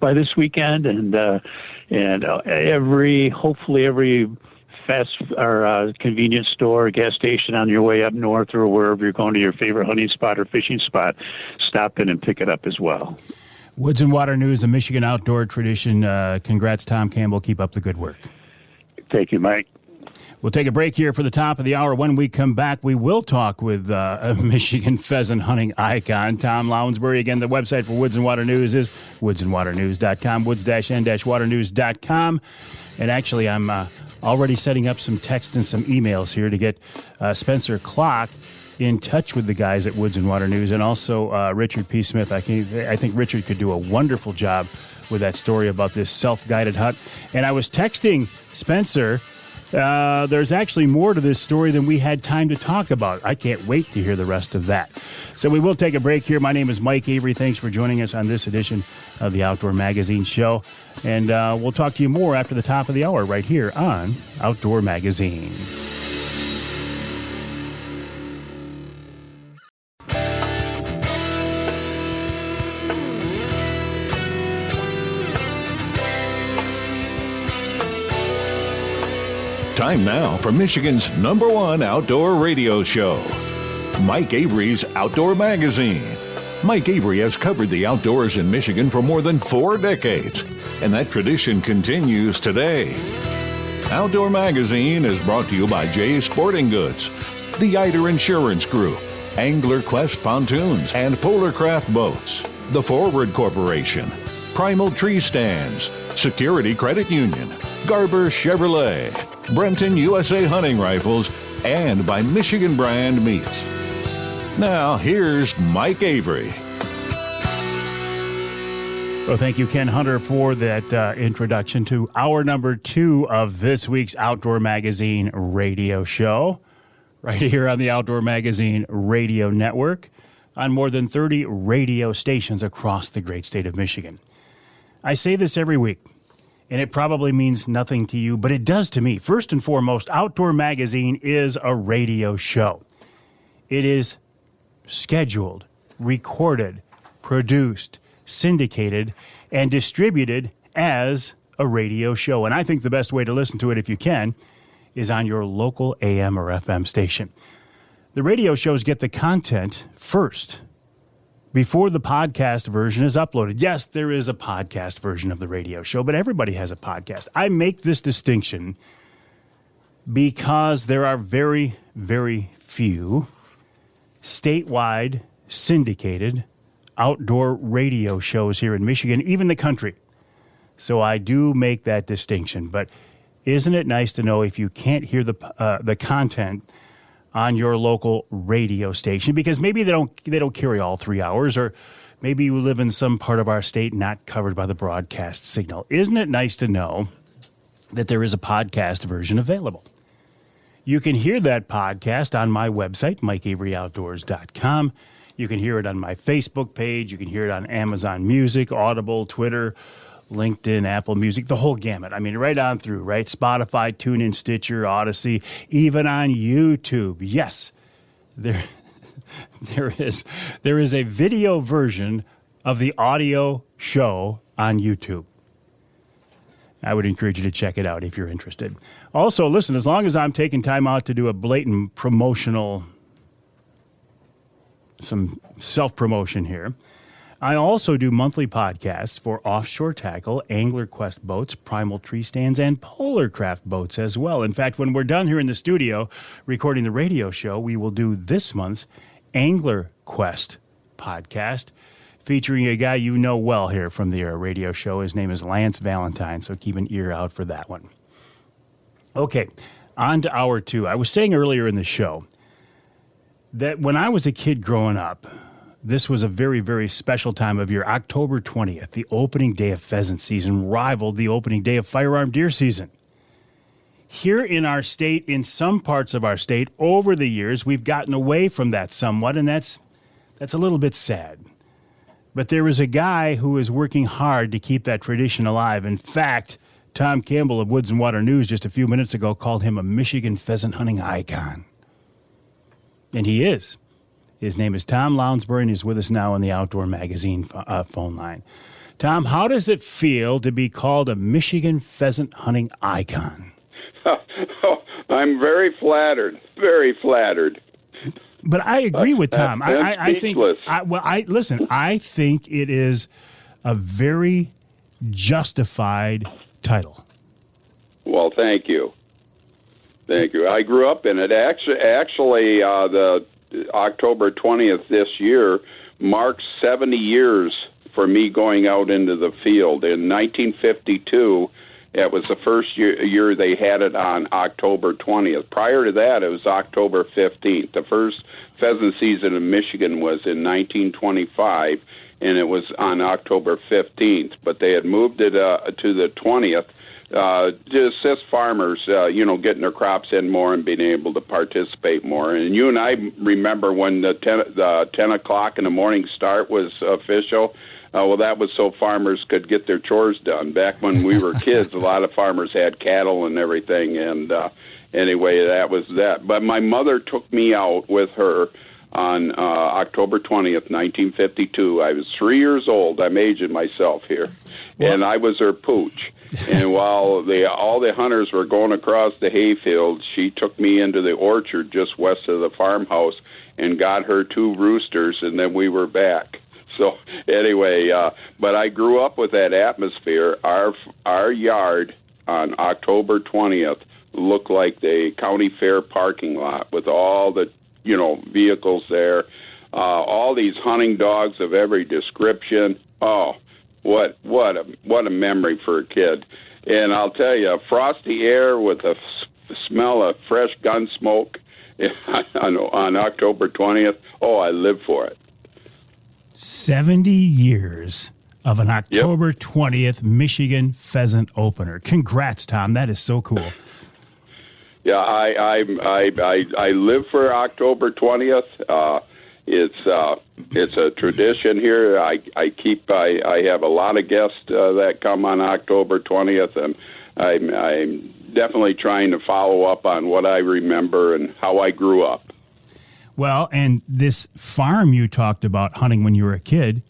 this weekend. And hopefully every fast or convenience store or gas station on your way up north, or wherever you're going to your favorite hunting spot or fishing spot, stop in and pick it up as well. Woods and Water News, a Michigan outdoor tradition. Congrats, Tom Campbell. Keep up the good work. Thank you, Mike. We'll take a break here for the top of the hour. When we come back, we will talk with a Michigan pheasant hunting icon, Tom Lounsbury. Again, the website for Woods and Water News is woodsandwaternews.com, woods-n-waternews.com. And actually, I'm already setting up some texts and some emails here to get Spencer Kloc in touch with the guys at Woods and Water News, and also Richard P. Smith. I think Richard could do a wonderful job with that story about this self-guided hunt. And I was texting Spencer. There's actually more to this story than we had time to talk about. I can't wait to hear the rest of that. So we will take a break here. My name is Mike Avery. Thanks for joining us on this edition of the Outdoor Magazine Show. And we'll talk to you more after the top of the hour right here on Outdoor Magazine. Time now for Michigan's #1 outdoor radio show, Mike Avery's Outdoor Magazine. Mike Avery has covered the outdoors in Michigan for more than 4 decades, and that tradition continues today. Outdoor Magazine is brought to you by Jay's Sporting Goods, the Eider Insurance Group, Angler Quest Pontoons and Polar Craft Boats, the Forward Corporation, Primal Tree Stands, Security Credit Union, Garber Chevrolet, Brenton USA Hunting Rifles, and by Michigan Brand Meats. Now, here's Mike Avery. Well, thank you, Ken Hunter, for that introduction to hour number 2 of this week's Outdoor Magazine radio show, right here on the Outdoor Magazine Radio Network. on more than 30 radio stations across the great state of Michigan. I say this every week, and it probably means nothing to you, but it does to me. First and foremost, Outdoor Magazine is a radio show. It is scheduled, recorded, produced, syndicated, and distributed as a radio show. And I think the best way to listen to it, if you can, is on your local AM or FM station. The radio shows get the content first before the podcast version is uploaded. Yes, there is a podcast version of the radio show, but everybody has a podcast. I make this distinction because there are very, very few statewide syndicated outdoor radio shows here in Michigan, even the country. So I do make that distinction. But isn't it nice to know if you can't hear the content on your local radio station, because maybe they don't carry all 3 hours, or maybe you live in some part of our state not covered by the broadcast signal. Isn't it nice to know that there is a podcast version available? You can hear that podcast on my website, MikeAveryOutdoors.com. You can hear it on my Facebook page. You can hear it on Amazon Music, Audible, Twitter, LinkedIn, Apple Music, the whole gamut. I mean, right on through, right? Spotify, TuneIn, Stitcher, Odyssey, even on YouTube. Yes, there is a video version of the audio show on YouTube. I would encourage you to check it out if you're interested. Also, listen, as long as I'm taking time out to do a blatant promotional, some self-promotion here, I also do monthly podcasts for offshore tackle, angler quest boats, primal tree stands, and polar craft boats as well. In fact, when we're done here in the studio recording the radio show, we will do this month's Angler Quest podcast, featuring a guy you know well here from the radio show. His name is Lance Valentine, so keep an ear out for that one. Okay, on to hour two. I was saying earlier in the show that when I was a kid growing up, this was a very, very special time of year. October 20th, the opening day of pheasant season, rivaled the opening day of firearm deer season. Here in our state, in some parts of our state, over the years, we've gotten away from that somewhat, and that's a little bit sad. But there is a guy who is working hard to keep that tradition alive. In fact, Tom Campbell of Woods-n-Waternews just a few minutes ago called him a Michigan pheasant hunting icon. And he is. His name is Tom Lounsbury, and he's with us now on the Outdoor Magazine phone line. Tom, how does it feel to be called a Michigan pheasant hunting icon? I'm very flattered, very flattered. But I agree with Tom. I think. Listen, I think it is a very justified title. Well, thank you. Thank you. I grew up in it. Actually, the October 20th this year marks 70 years for me going out into the field. In 1952, it was the first year they had it on October 20th. Prior to that, it was October 15th. The first pheasant season in Michigan was in 1925, and it was on October 15th. But they had moved it to the 20th to assist farmers, getting their crops in more and being able to participate more. And you and I remember when the 10 o'clock in the morning start was official. Well, that was so farmers could get their chores done. Back when we were kids, a lot of farmers had cattle and everything. And anyway, that was that. But my mother took me out with her on October 20th, 1952. I was 3 years old. I'm aging myself here. And I was her pooch. And while all the hunters were going across the hayfield, she took me into the orchard just west of the farmhouse and got her 2 roosters, and then we were back. So anyway, but I grew up with that atmosphere. Our yard on October 20th looked like the county fair parking lot with all the vehicles there, all these hunting dogs of every description. Oh, what a memory for a kid! And I'll tell you, frosty air with the smell of fresh gun smoke on October 20th. Oh, I live for it. 70 years of an October 20th Michigan pheasant opener. Congrats, Tom. That is so cool. Yeah, I live for October 20th, it's a tradition here. I have a lot of guests that come on October 20th, and I'm definitely trying to follow up on what I remember and how I grew up. Well, and this farm you talked about hunting when you were a kid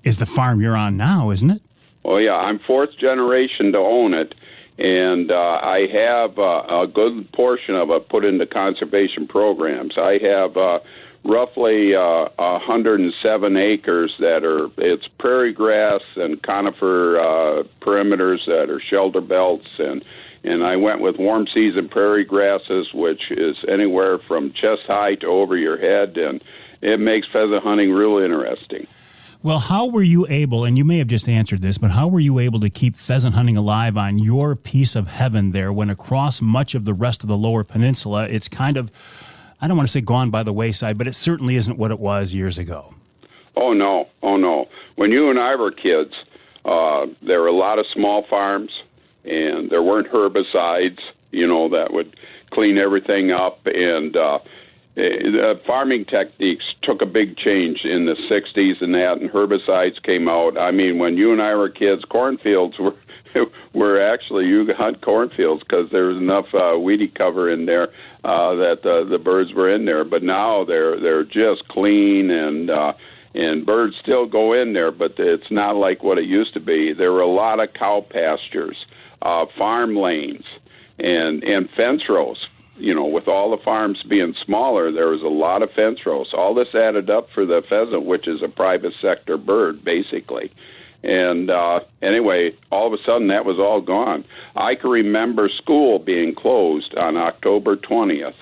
is the farm you're on now, isn't it? Oh, yeah. I'm fourth generation to own it, and I have a good portion of it put into conservation programs. I have roughly 107 acres it's prairie grass and conifer perimeters that are shelter belts, and I went with warm season prairie grasses, which is anywhere from chest high to over your head, and it makes pheasant hunting really interesting. Well, how were you able, and you may have just answered this, but how were you able to keep pheasant hunting alive on your piece of heaven there when across much of the rest of the lower peninsula, it's kind of, I don't want to say gone by the wayside, but it certainly isn't what it was years ago? Oh, no. When you and I were kids, there were a lot of small farms, and there weren't herbicides, that would clean everything up. And the farming techniques took a big change in the 60s and herbicides came out. I mean, when you and I were kids, cornfields were actually, you could hunt cornfields because there was enough weedy cover in there that the birds were in there. But now they're just clean, and birds still go in there, but it's not like what it used to be. There were a lot of cow pastures, farm lanes, and fence rows. With all the farms being smaller, there was a lot of fence rows. All this added up for the pheasant, which is a private sector bird, basically. And anyway, all of a sudden, that was all gone. I can remember school being closed on October 20th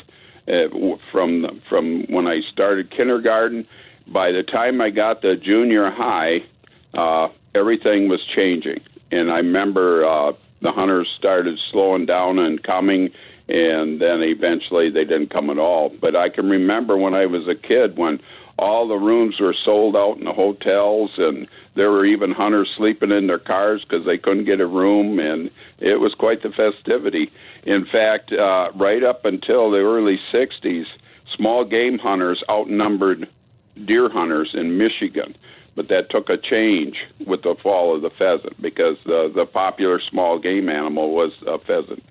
from when I started kindergarten. By the time I got to junior high, everything was changing. And I remember the hunters started slowing down and coming, and then eventually they didn't come at all. But I can remember when I was a kid when all the rooms were sold out in the hotels, and there were even hunters sleeping in their cars because they couldn't get a room, and it was quite the festivity. In fact, right up until the early 60s, small game hunters outnumbered deer hunters in Michigan. But that took a change with the fall of the pheasant because the popular small game animal was a pheasant.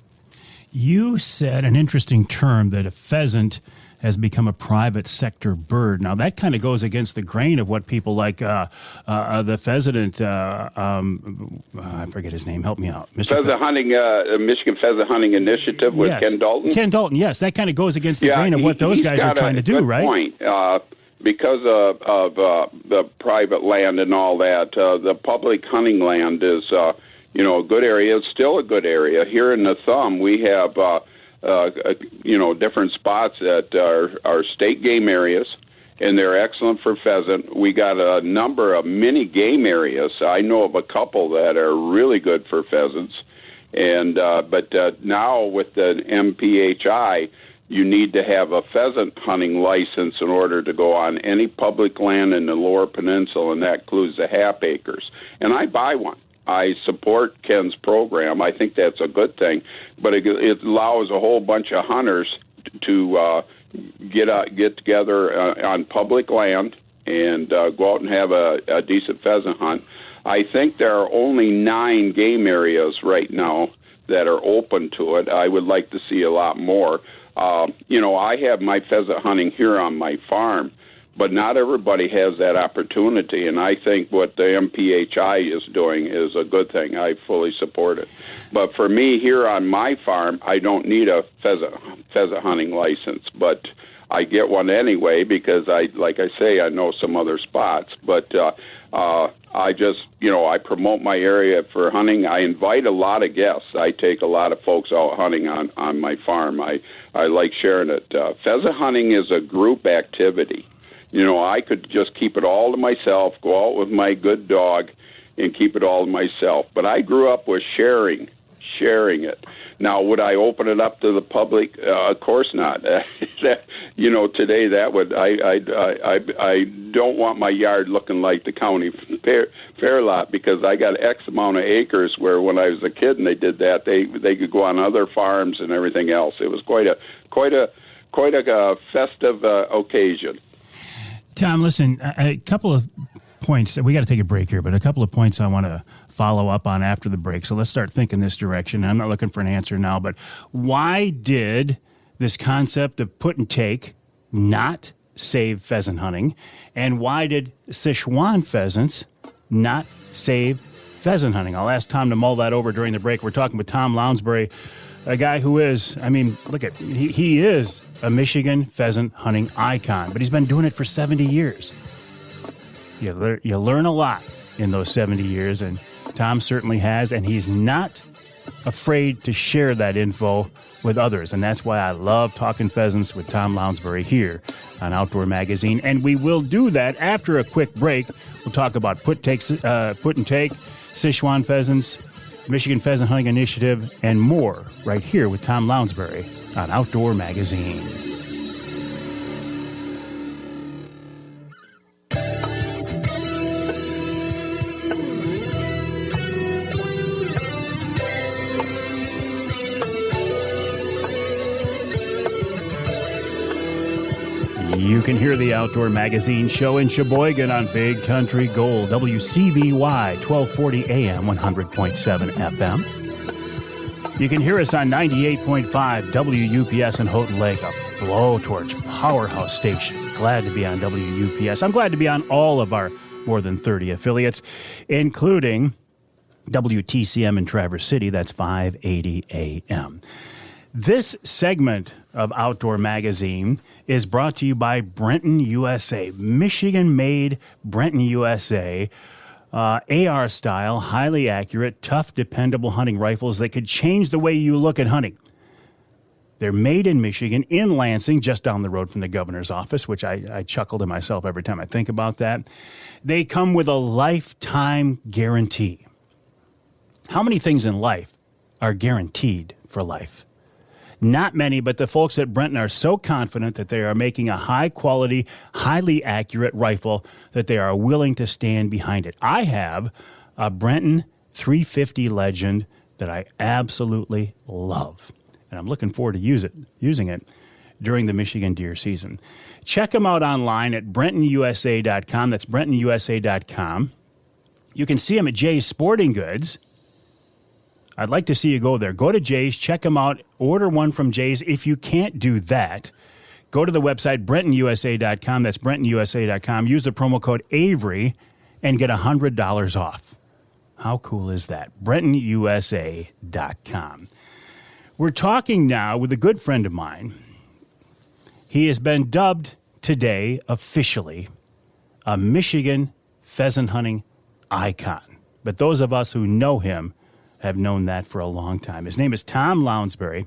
You said an interesting term that a pheasant has become a private sector bird. Now, that kind of goes against the grain of what people like the pheasant, I forget his name, help me out. Pheasant Hunting, Michigan Pheasant Hunting Initiative with yes. Ken Dalton? Ken Dalton, yes. That kind of goes against the grain of what those guys are trying to do, right? Point. Because of the private land and all that, the public hunting land is, a good area. It's still a good area. Here in the Thumb, we have, different spots that are state game areas, and they're excellent for pheasant. We got a number of mini game areas. I know of a couple that are really good for pheasants. And but now with the MPHI, you need to have a pheasant hunting license in order to go on any public land in the lower peninsula, and that includes the half acres. And I buy one. I support Ken's program. I think that's a good thing, but it allows a whole bunch of hunters to get together on public land and go out and have a decent pheasant hunt. I think there are only 9 game areas right now that are open to it. I would like to see a lot more. I have my pheasant hunting here on my farm, but not everybody has that opportunity, and I think what the MPHI is doing is a good thing. I fully support it. But for me here on my farm, I don't need a pheasant hunting license, but I get one anyway because like I say, I know some other spots. But I just, I promote my area for hunting. I invite a lot of guests. I take a lot of folks out hunting on my farm. I like sharing it. Pheasant hunting is a group activity. I could just keep it all to myself, go out with my good dog, and keep it all to myself. But I grew up with sharing it. Now, would I open it up to the public? Of course not. Today that would I don't want my yard looking like the county fair lot because I got X amount of acres where when I was a kid and they did that, they could go on other farms and everything else. It was quite a festive occasion. Tom, listen, a couple of points. We got to take a break here, but a couple of points I want to follow up on after the break. So let's start thinking this direction. I'm not looking for an answer now, but why did this concept of put and take not save pheasant hunting? And why did Sichuan pheasants not save pheasant hunting? I'll ask Tom to mull that over during the break. We're talking with Tom Lounsbury, a guy who is, he is a Michigan pheasant hunting icon, but he's been doing it for 70 years. You learn a lot in those 70 years, and Tom certainly has, and he's not afraid to share that info with others, and that's why I love talking pheasants with Tom Lounsbury here on Outdoor Magazine, and we will do that after a quick break. We'll talk about put and take, Sichuan pheasants, Michigan Pheasant Hunting Initiative, and more right here with Tom Lounsbury on Outdoor Magazine. You can hear the Outdoor Magazine show in Sheboygan on Big Country Gold, WCBY, 1240 AM, 100.7 FM. You can hear us on 98.5 WUPS in Houghton Lake, a blowtorch powerhouse station. Glad to be on WUPS. I'm glad to be on all of our more than 30 affiliates, including WTCM in Traverse City, that's 580 AM. This segment of Outdoor Magazine is brought to you by Brenton USA, Michigan-made Brenton USA, AR-style, highly accurate, tough, dependable hunting rifles that could change the way you look at hunting. They're made in Michigan, in Lansing, just down the road from the governor's office, which I chuckle to myself every time I think about that. They come with a lifetime guarantee. How many things in life are guaranteed for life? Not many, but the folks at Brenton are so confident that they are making a high-quality, highly accurate rifle that they are willing to stand behind it. I have a Brenton 350 Legend that I absolutely love, and I'm looking forward to using it during the Michigan deer season. Check them out online at BrentonUSA.com. That's BrentonUSA.com. You can see them at Jay's Sporting Goods. I'd like to see you go there. Go to Jay's, check them out, order one from Jay's. If you can't do that, go to the website, BrentonUSA.com. That's BrentonUSA.com. Use the promo code Avery and get $100 off. How cool is that? BrentonUSA.com. We're talking now with a good friend of mine. He has been dubbed today officially a Michigan pheasant hunting icon. But those of us who know him have known that for a long time. His name is Tom Lounsbury.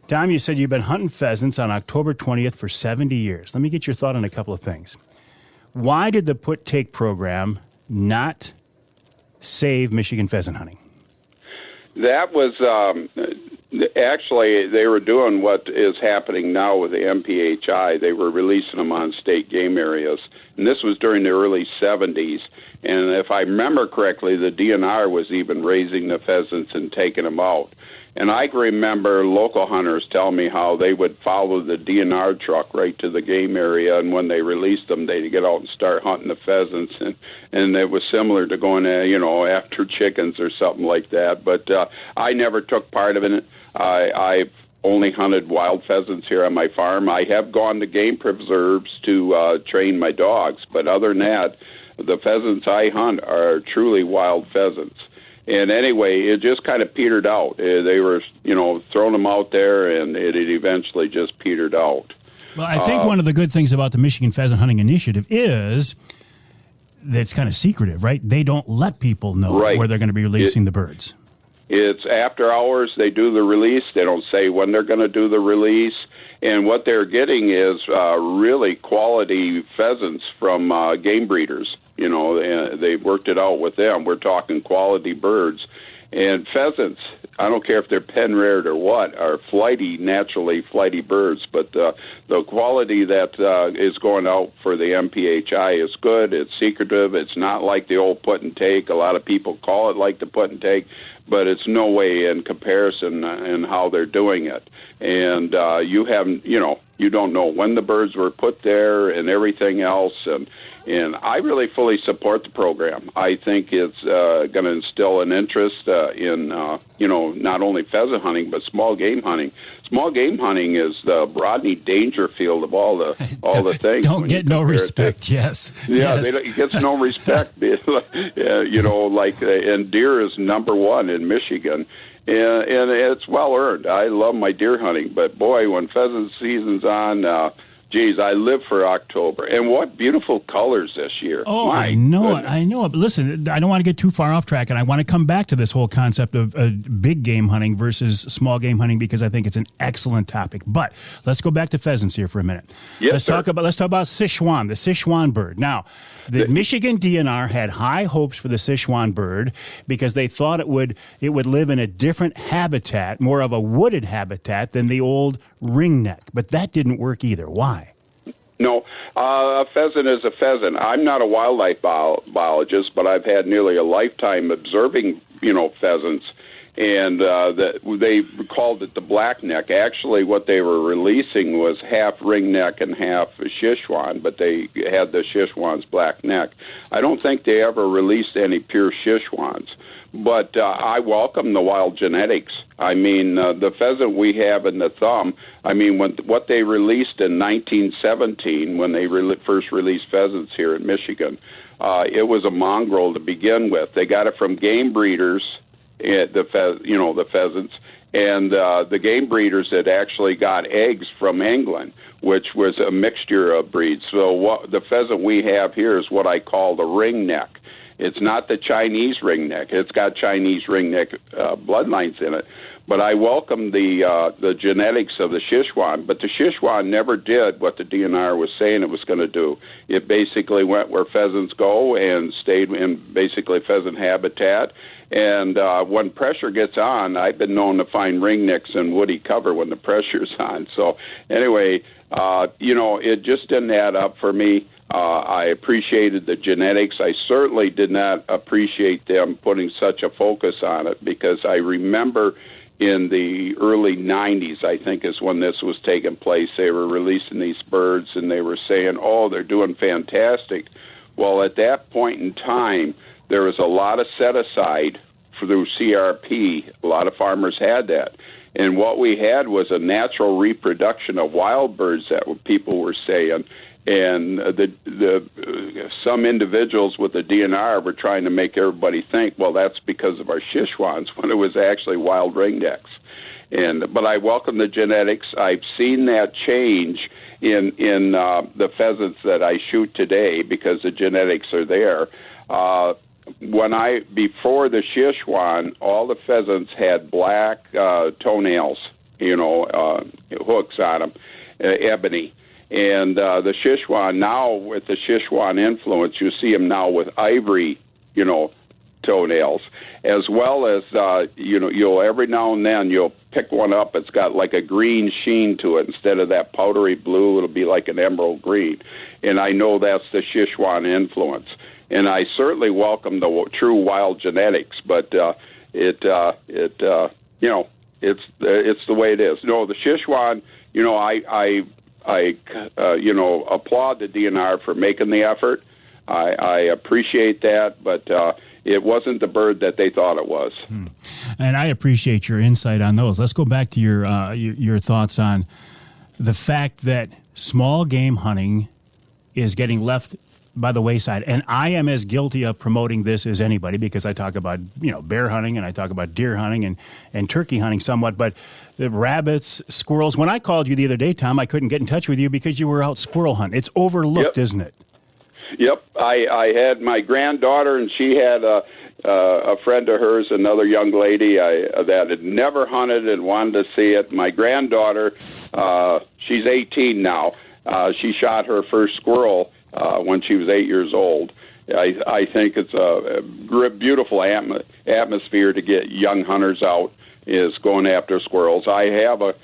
Tom, you said you've been hunting pheasants on October 20th for 70 years. Let me get your thought on a couple of things. Why did the put-take program not save Michigan pheasant hunting? That was actually, they were doing what is happening now with the MPHI. They were releasing them on state game areas, and this was during the early 70s. And if I remember correctly, the DNR was even raising the pheasants and taking them out. And I can remember local hunters tell me how they would follow the DNR truck right to the game area, and when they released them, they'd get out and start hunting the pheasants. And it was similar to going, after chickens or something like that. But I never took part of it. I've only hunted wild pheasants here on my farm. I have gone to game preserves to train my dogs, but other than that, the pheasants I hunt are truly wild pheasants. And anyway, it just kind of petered out. They were, throwing them out there, and it eventually just petered out. Well, I think one of the good things about the Michigan Pheasant Hunting Initiative is that it's kind of secretive, right? They don't let people know where they're going to be releasing the birds. It's after hours. They do the release. They don't say when they're going to do the release. And what they're getting is really quality pheasants from game breeders. They worked it out with them. We're talking quality birds. And pheasants, I don't care if they're pen-reared or what, are naturally flighty birds. But the quality that is going out for the MPHI is good. It's secretive. It's not like the old put and take. A lot of people call it like the put and take, but it's no way in comparison in how they're doing it. And you have, You don't know when the birds were put there and everything else. And I really fully support the program. I think it's going to instill an interest in, not only pheasant hunting, but small game hunting. Small game hunting is the Rodney Dangerfield of all the things. Don't get no respect, yes. Yeah, yes. It gets no respect. And deer is number one in Michigan. And it's well earned. I love my deer hunting, but boy, when pheasant season's on, I live for October. And what beautiful colors this year. Oh, I know it. But listen, I don't want to get too far off track, and I want to come back to this whole concept of big game hunting versus small game hunting because I think it's an excellent topic. But let's go back to pheasants here for a minute. Yes, let's talk about Sichuan, the Sichuan bird. Now, the Michigan DNR had high hopes for the Sichuan bird because they thought it would live in a different habitat, more of a wooded habitat than the old ringneck. But that didn't work either. Why? No, a pheasant is a pheasant. I'm not a wildlife biologist, but I've had nearly a lifetime observing, pheasants, and they called it the blackneck. Actually, what they were releasing was half ringneck and half Sichuan, but they had the Sichuan's black neck. I don't think they ever released any pure Sichuans. But I welcome the wild genetics. I mean, the pheasant we have in the thumb, what they released in 1917 when they first released pheasants here in Michigan, it was a mongrel to begin with. They got it from game breeders, the pheasants, and the game breeders had actually got eggs from England, which was a mixture of breeds. So the pheasant we have here is what I call the ringneck. It's not the Chinese ringneck. It's got Chinese ringneck bloodlines in it. But I welcome the genetics of the Sichuan. But the Sichuan never did what the DNR was saying it was going to do. It basically went where pheasants go and stayed in basically pheasant habitat. And when pressure gets on, I've been known to find ringnecks in woody cover when the pressure's on. So anyway, it just didn't add up for me. I appreciated the genetics. I certainly did not appreciate them putting such a focus on it because I remember in the early 90s, I think is when this was taking place, they were releasing these birds and they were saying, oh, they're doing fantastic. Well, at that point in time, there was a lot of set-aside through CRP. A lot of farmers had that. And what we had was a natural reproduction of wild birds that people were saying. And some individuals with the DNR were trying to make everybody think, well, that's because of our Sichuans, when it was actually wild ringnecks. But I welcome the genetics. I've seen that change in the pheasants that I shoot today because the genetics are there. Before the Sichuan, all the pheasants had black toenails, hooks on them, ebony. And the Sichuan now, with the Sichuan influence, you see them now with ivory, toenails, as well as, you'll every now and then you'll pick one up. It's got like a green sheen to it. Instead of that powdery blue, it'll be like an emerald green. And I know that's the Sichuan influence. And I certainly welcome the true wild genetics, but it's the way it is. No, the Sichuan, I applaud the DNR for making the effort. I appreciate that, but it wasn't the bird that they thought it was. And I appreciate your insight on those. Let's go back to your thoughts on the fact that small game hunting is getting left by the wayside. And I am as guilty of promoting this as anybody because I talk about, bear hunting and I talk about deer hunting and turkey hunting somewhat. But the rabbits, squirrels, when I called you the other day, Tom, I couldn't get in touch with you because you were out squirrel hunting. It's overlooked, isn't it? Yep. I had my granddaughter, and she had a friend of hers, another young lady that had never hunted and wanted to see it. My granddaughter, she's 18 now. She shot her first squirrel when she was 8 years old. I think it's a beautiful atmosphere to get young hunters out, is going after squirrels. I have a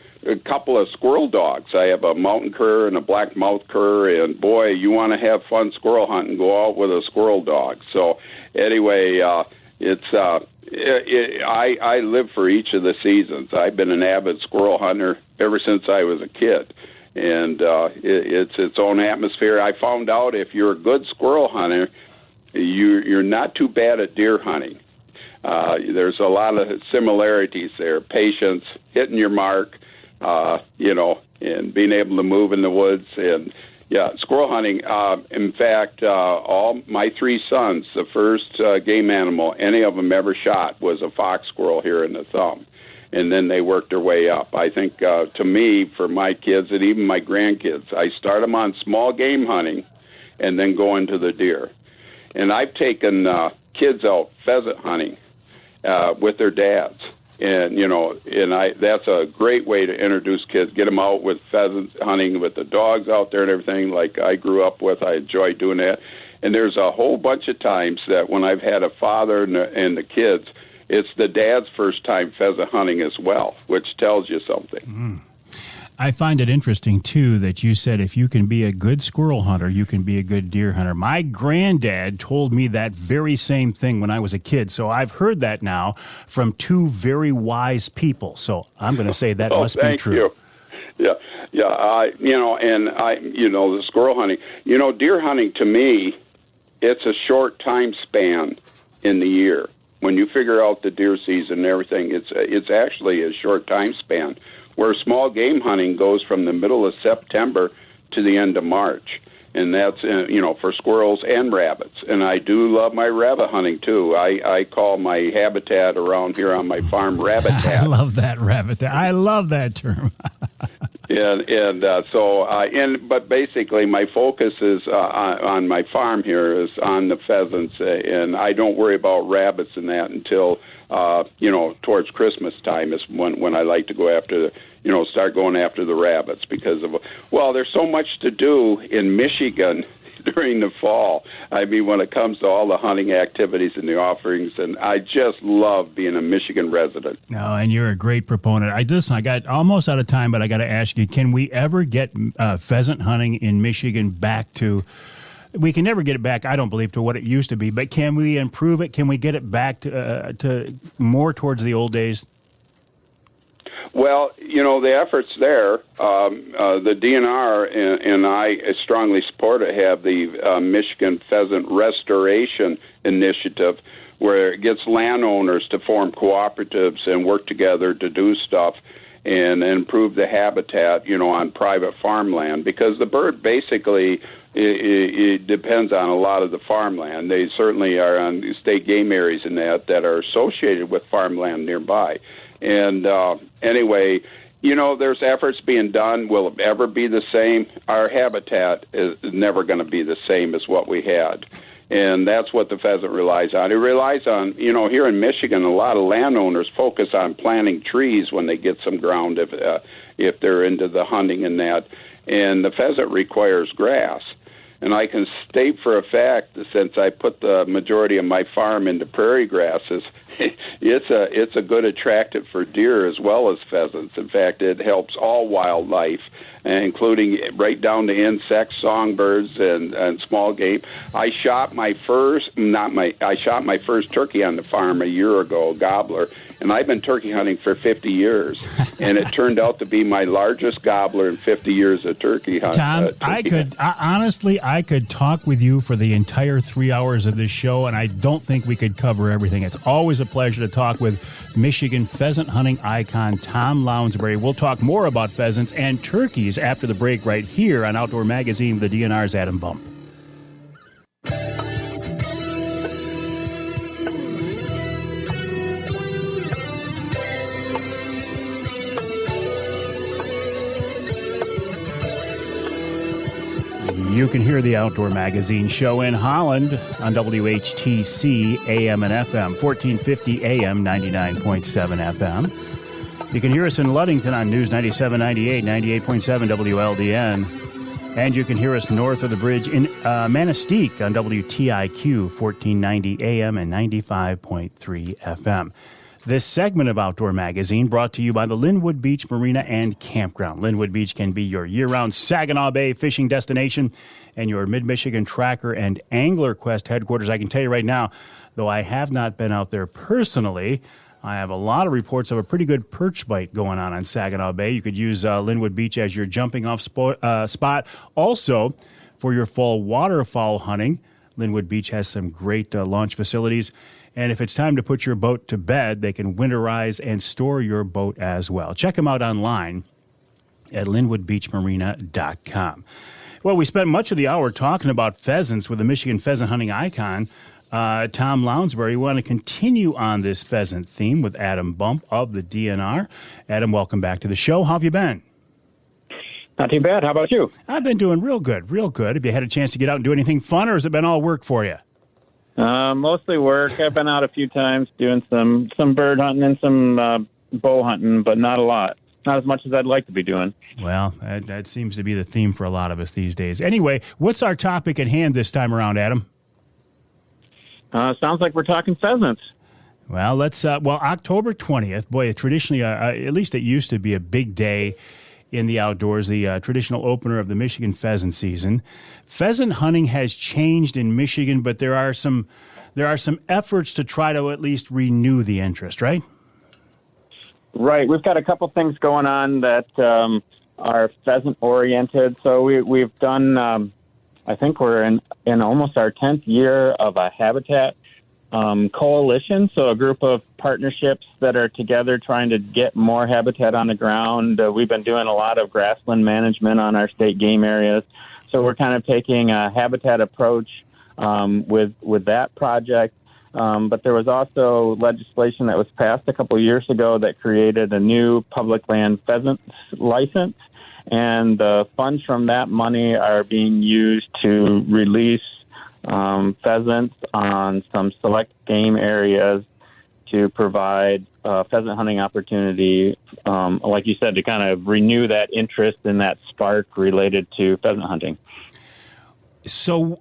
couple of squirrel dogs. I have a mountain cur and a black mouth cur, and boy, you want to have fun squirrel hunting, go out with a squirrel dog. So anyway, I live for each of the seasons. I've been an avid squirrel hunter ever since I was a kid. and it's its own atmosphere. I found out if you're a good squirrel hunter, you're not too bad at deer hunting. There's a lot of similarities there. Patience, hitting your mark, and being able to move in the woods. And, squirrel hunting. In fact, all my 3 sons, the first game animal any of them ever shot was a fox squirrel here in the thumb. And then they worked their way up. I think, to me, for my kids and even my grandkids, I start them on small game hunting and then go into the deer. And I've taken kids out pheasant hunting with their dads. And, that's a great way to introduce kids, get them out with pheasant hunting with the dogs out there and everything like I grew up with. I enjoy doing that. And there's a whole bunch of times that when I've had a father and the kids, it's the dad's first time pheasant hunting as well, which tells you something. I find it interesting, too, that you said if you can be a good squirrel hunter, you can be a good deer hunter. My granddad told me that very same thing when I was a kid. So I've heard that now from 2 very wise people. So I'm going to say that must be true. Thank you. Yeah. The squirrel hunting. Deer hunting, to me, it's a short time span in the year. When you figure out the deer season and everything, it's actually a short time span. Where small game hunting goes from the middle of September to the end of March. And that's, for squirrels and rabbits. And I do love my rabbit hunting, too. I call my habitat around here on my farm rabbitat. I love that rabbitat. I love that term. But basically my focus is on my farm here is on the pheasants, and I don't worry about rabbits and that until towards Christmas time is when I like to go after start going after the rabbits because there's so much to do in Michigan during the fall. I mean, when it comes to all the hunting activities and the offerings, and I just love being a Michigan resident. No, and you're a great proponent. I got almost out of time, but I got to ask you, can we ever get pheasant hunting in Michigan back to, we can never get it back, I don't believe, to what it used to be, but can we improve it? Can we get it back to more towards the old days? Well, the efforts there, the DNR and I strongly support it, have the Michigan Pheasant Restoration Initiative, where it gets landowners to form cooperatives and work together to do stuff and improve the habitat, on private farmland. Because the bird basically, it depends on a lot of the farmland. They certainly are on state game areas and that are associated with farmland nearby. And anyway, there's efforts being done. Will it ever be the same? Our habitat is never going to be the same as what we had. And that's what the pheasant relies on. It relies on, here in Michigan, a lot of landowners focus on planting trees when they get some ground if they're into the hunting and that. And the pheasant requires grass. And I can state for a fact that since I put the majority of my farm into prairie grasses, it's a good attractant for deer as well as pheasants. In fact, it helps all wildlife, including right down to insects, songbirds, and small game. I shot my first turkey on the farm a year ago, a gobbler, and I've been turkey hunting for 50 years, and it turned out to be my largest gobbler in 50 years of turkey hunting. Tom, I could talk with you for the entire 3 hours of this show, and I don't think we could cover everything. It's always a pleasure to talk with Michigan pheasant hunting icon Tom Lounsbury. We'll talk more about pheasants and turkeys after the break right here on Outdoor Magazine with the DNR's Adam Bump. You can hear the Outdoor Magazine show in Holland on WHTC AM and FM, 1450 AM, 99.7 FM. You can hear us in Ludington on News 97.98, 98.7 WLDN. And you can hear us north of the bridge in Manistee on WTIQ, 1490 AM and 95.3 FM. This segment of Outdoor Magazine brought to you by the Linwood Beach Marina and Campground. Linwood Beach can be your year-round Saginaw Bay fishing destination and your Mid-Michigan Tracker and Angler Quest headquarters. I can tell you right now, though I have not been out there personally, I have a lot of reports of a pretty good perch bite going on Saginaw Bay. You could use Linwood Beach as your jumping off spot. Also, for your fall waterfowl hunting, Linwood Beach has some great launch facilities. And if it's time to put your boat to bed, they can winterize and store your boat as well. Check them out online at linwoodbeachmarina.com. Well, we spent much of the hour talking about pheasants with the Michigan pheasant hunting icon, Tom Lounsbury. We want to continue on this pheasant theme with Adam Bump of the DNR. Adam, welcome back to the show. How have you been? Not too bad. How about you? I've been doing real good, real good. Have you had a chance to get out and do anything fun, or has it been all work for you? Mostly work. I've been out a few times doing some bird hunting and some bow hunting, but not a lot. Not as much as I'd like to be doing. Well, that seems to be the theme for a lot of us these days. Anyway, what's our topic at hand this time around, Adam? Sounds like we're talking pheasants. Well, October 20th, boy, traditionally, at least it used to be a big day in the outdoors, the traditional opener of the Michigan pheasant season. Pheasant hunting has changed in Michigan, but there are some efforts to try to at least renew the interest, right? Right. We've got a couple things going on that are pheasant-oriented. So we've done, I think we're in almost our 10th year of a habitat coalition, so a group of partnerships that are together trying to get more habitat on the ground. We've been doing a lot of grassland management on our state game areas, so we're kind of taking a habitat approach with that project. But there was also legislation that was passed a couple of years ago that created a new public land pheasant license, and the funds from that money are being used to release pheasants on some select game areas to provide pheasant hunting opportunity, like you said, to kind of renew that interest and that spark related to pheasant hunting. So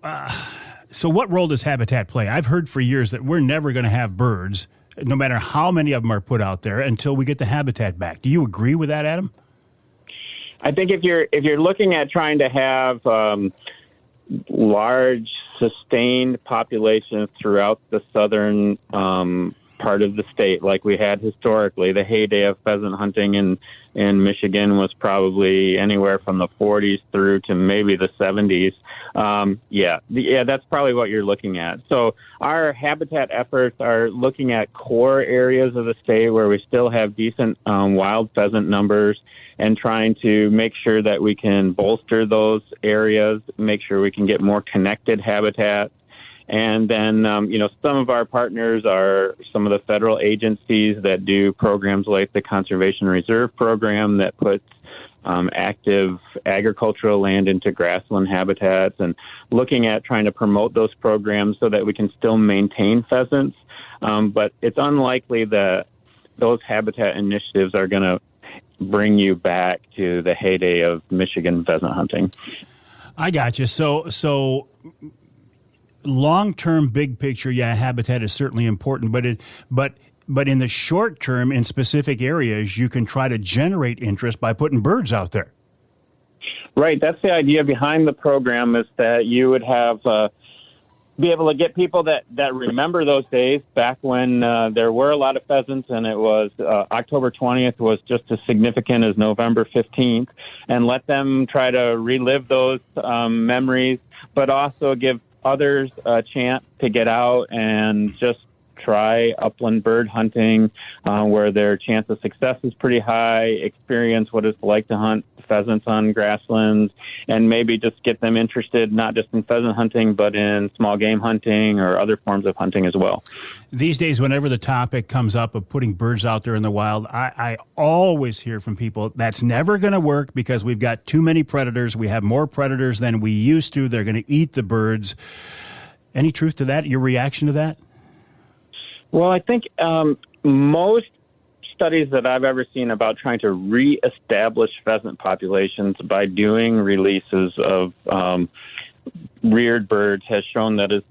what role does habitat play? I've heard for years that we're never going to have birds, no matter how many of them are put out there, until we get the habitat back. Do you agree with that, Adam? I think if you're looking at trying to have large, sustained populations throughout the southern part of the state, like we had historically, the heyday of pheasant hunting in Michigan was probably anywhere from the 40s through to maybe the 70s. That's probably what you're looking at. So our habitat efforts are looking at core areas of the state where we still have decent wild pheasant numbers, and trying to make sure that we can bolster those areas, make sure we can get more connected habitat. And then, some of our partners are some of the federal agencies that do programs like the Conservation Reserve Program that puts active agricultural land into grassland habitats, and looking at trying to promote those programs so that we can still maintain pheasants. But it's unlikely that those habitat initiatives are going to bring you back to the heyday of Michigan pheasant hunting. I got you. So long-term, big picture, habitat is certainly important, but in the short term, in specific areas, you can try to generate interest by putting birds out there. Right. That's the idea behind the program, is that you would have be able to get people that remember those days back when there were a lot of pheasants, and it was October 20th was just as significant as November 15th, and let them try to relive those memories, but also give others a chance to get out and just try upland bird hunting, where their chance of success is pretty high, experience what it's like to hunt pheasants on grasslands, and maybe just get them interested not just in pheasant hunting, but in small game hunting or other forms of hunting as well. These days, whenever the topic comes up of putting birds out there in the wild, I always hear from people, that's never going to work because we've got too many predators. We have more predators than we used to. They're going to eat the birds. Any truth to that? Your reaction to that? Well, I think most studies that I've ever seen about trying to reestablish pheasant populations by doing releases of reared birds has shown that it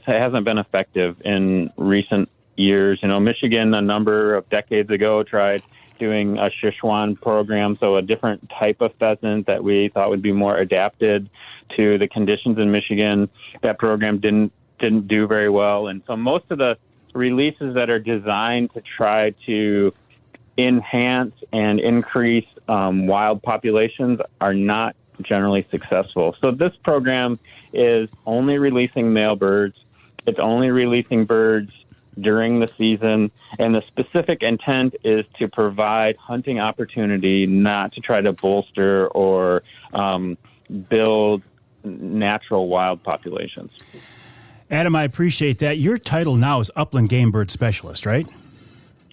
hasn't been effective in recent years. Michigan a number of decades ago tried doing a Sichuan program, so a different type of pheasant that we thought would be more adapted to the conditions in Michigan. That program didn't do very well, and so most of the releases that are designed to try to enhance and increase wild populations are not generally successful. So this program is only releasing male birds. It's only releasing birds during the season, and the specific intent is to provide hunting opportunity, not to try to bolster or build natural wild populations. Adam, I appreciate that. Your title now is Upland Game Bird Specialist, right?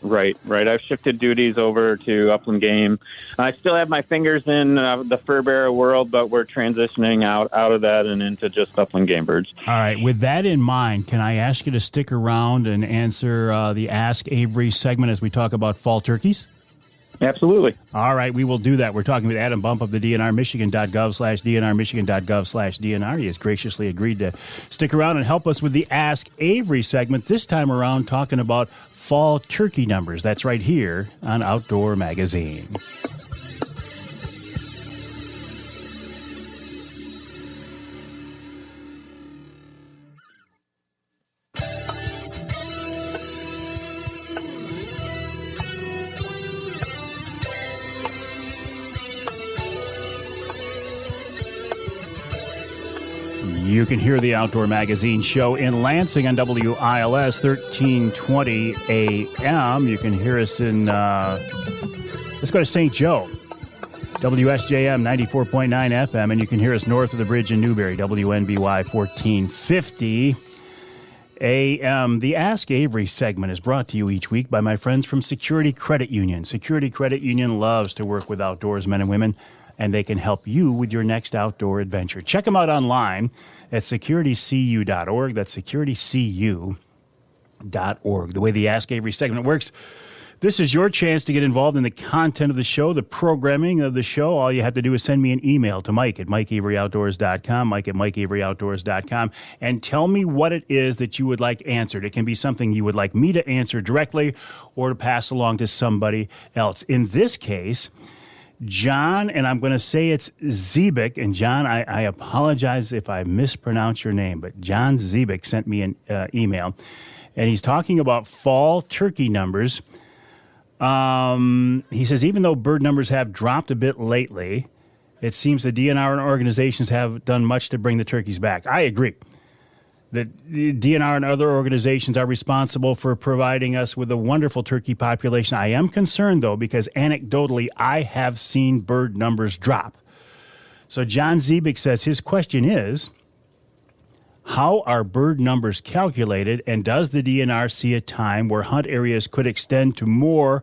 Right. I've shifted duties over to upland game. I still have my fingers in the fur bearer world, but we're transitioning out of that and into just upland game birds. All right. With that in mind, can I ask you to stick around and answer the Ask Avery segment as we talk about fall turkeys? Absolutely. All right, we will do that. We're talking with Adam Bump of the DNR, Michigan.gov/DNR, Michigan.gov/DNR. He has graciously agreed to stick around and help us with the Ask Avery segment, this time around talking about fall turkey numbers. That's right here on Outdoor Magazine. You can hear the Outdoor Magazine show in Lansing on WILS 1320 AM. You can hear us in, let's go to St. Joe, WSJM 94.9 FM, and you can hear us north of the bridge in Newberry, WNBY 1450 AM. The Ask Avery segment is brought to you each week by my friends from Security Credit Union. Security Credit Union loves to work with outdoorsmen and women, and they can help you with your next outdoor adventure. Check them out online at securitycu.org. That's securitycu.org. The way the Ask Avery segment works, this is your chance to get involved in the content of the show, the programming of the show. All you have to do is send me an email to Mike at MikeAveryOutdoors.com, Mike at MikeAveryOutdoors.com, and tell me what it is that you would like answered. It can be something you would like me to answer directly or to pass along to somebody else. In this case, John, and I'm going to say it's Zebik, and John, I apologize if I mispronounce your name, but John Zebik sent me an email, and he's talking about fall turkey numbers. He says, even though bird numbers have dropped a bit lately, it seems the DNR and organizations have done much to bring the turkeys back. I agree. The DNR and other organizations are responsible for providing us with a wonderful turkey population. I am concerned, though, because anecdotally, I have seen bird numbers drop. So John Zebik says his question is, how are bird numbers calculated, and does the DNR see a time where hunt areas could extend to more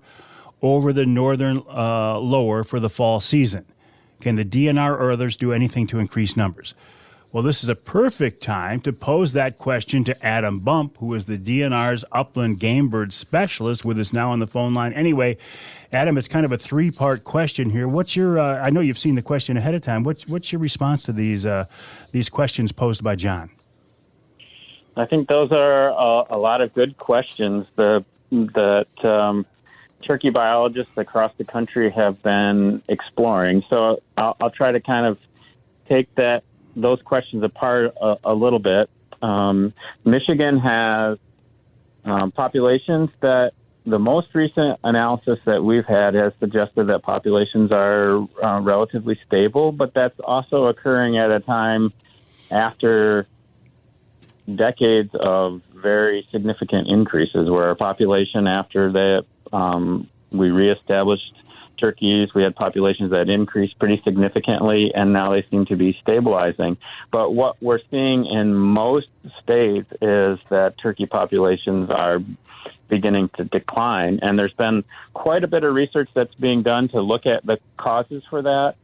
over the northern lower for the fall season? Can the DNR or others do anything to increase numbers? Well, this is a perfect time to pose that question to Adam Bump, who is the DNR's upland game bird specialist, with us now on the phone line. Anyway, Adam, it's kind of a three-part question here. What's your? I know you've seen the question ahead of time. What's your response to these questions posed by John? I think those are a lot of good questions that turkey biologists across the country have been exploring. So I'll try to kind of take those questions apart a little bit. Michigan has populations that the most recent analysis that we've had has suggested that populations are relatively stable, but that's also occurring at a time after decades of very significant increases, where our population, after we reestablished turkeys, we had populations that increased pretty significantly, and now they seem to be stabilizing. But what we're seeing in most states is that turkey populations are beginning to decline, and there's been quite a bit of research that's being done to look at the causes for that.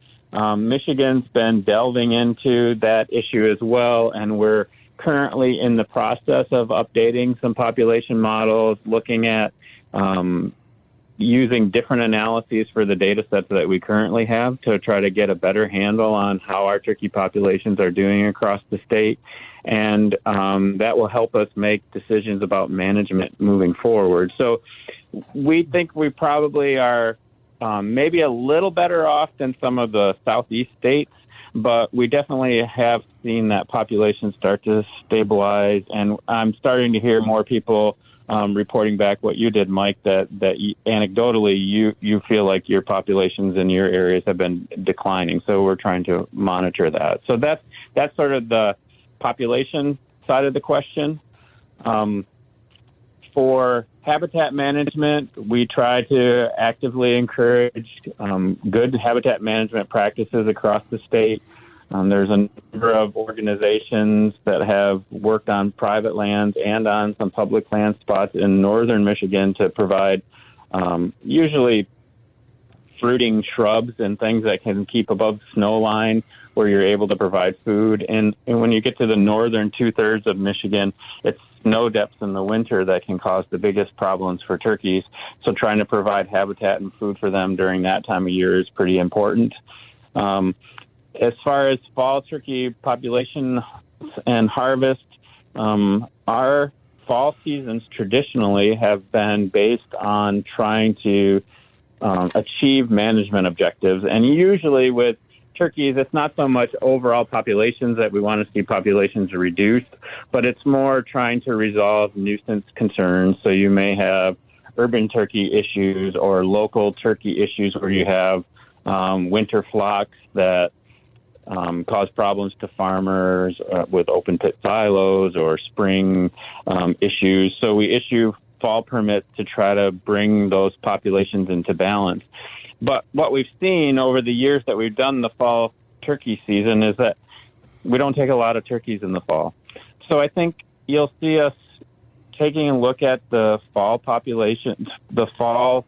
Michigan's been delving into that issue as well, and we're currently in the process of updating some population models, looking at using different analyses for the data sets that we currently have to try to get a better handle on how our turkey populations are doing across the state. And that will help us make decisions about management moving forward. So we think we probably are maybe a little better off than some of the southeast states, but we definitely have seen that population start to stabilize. And I'm starting to hear more people reporting back what you did, Mike, that anecdotally you feel like your populations in your areas have been declining. So we're trying to monitor that. So that's sort of the population side of the question. For habitat management, we try to actively encourage good habitat management practices across the state. There's a number of organizations that have worked on private lands and on some public land spots in northern Michigan to provide usually fruiting shrubs and things that can keep above the snow line where you're able to provide food. And when you get to the northern 2/3 of Michigan, it's snow depths in the winter that can cause the biggest problems for turkeys. So trying to provide habitat and food for them during that time of year is pretty important. As far as fall turkey population and harvest, our fall seasons traditionally have been based on trying to achieve management objectives. And usually with turkeys, it's not so much overall populations that we want to see populations reduced, but it's more trying to resolve nuisance concerns. So you may have urban turkey issues or local turkey issues where you have winter flocks that cause problems to farmers with open pit silos or spring issues. So we issue fall permits to try to bring those populations into balance. But what we've seen over the years that we've done the fall turkey season is that we don't take a lot of turkeys in the fall. So I think you'll see us taking a look at the fall population, the fall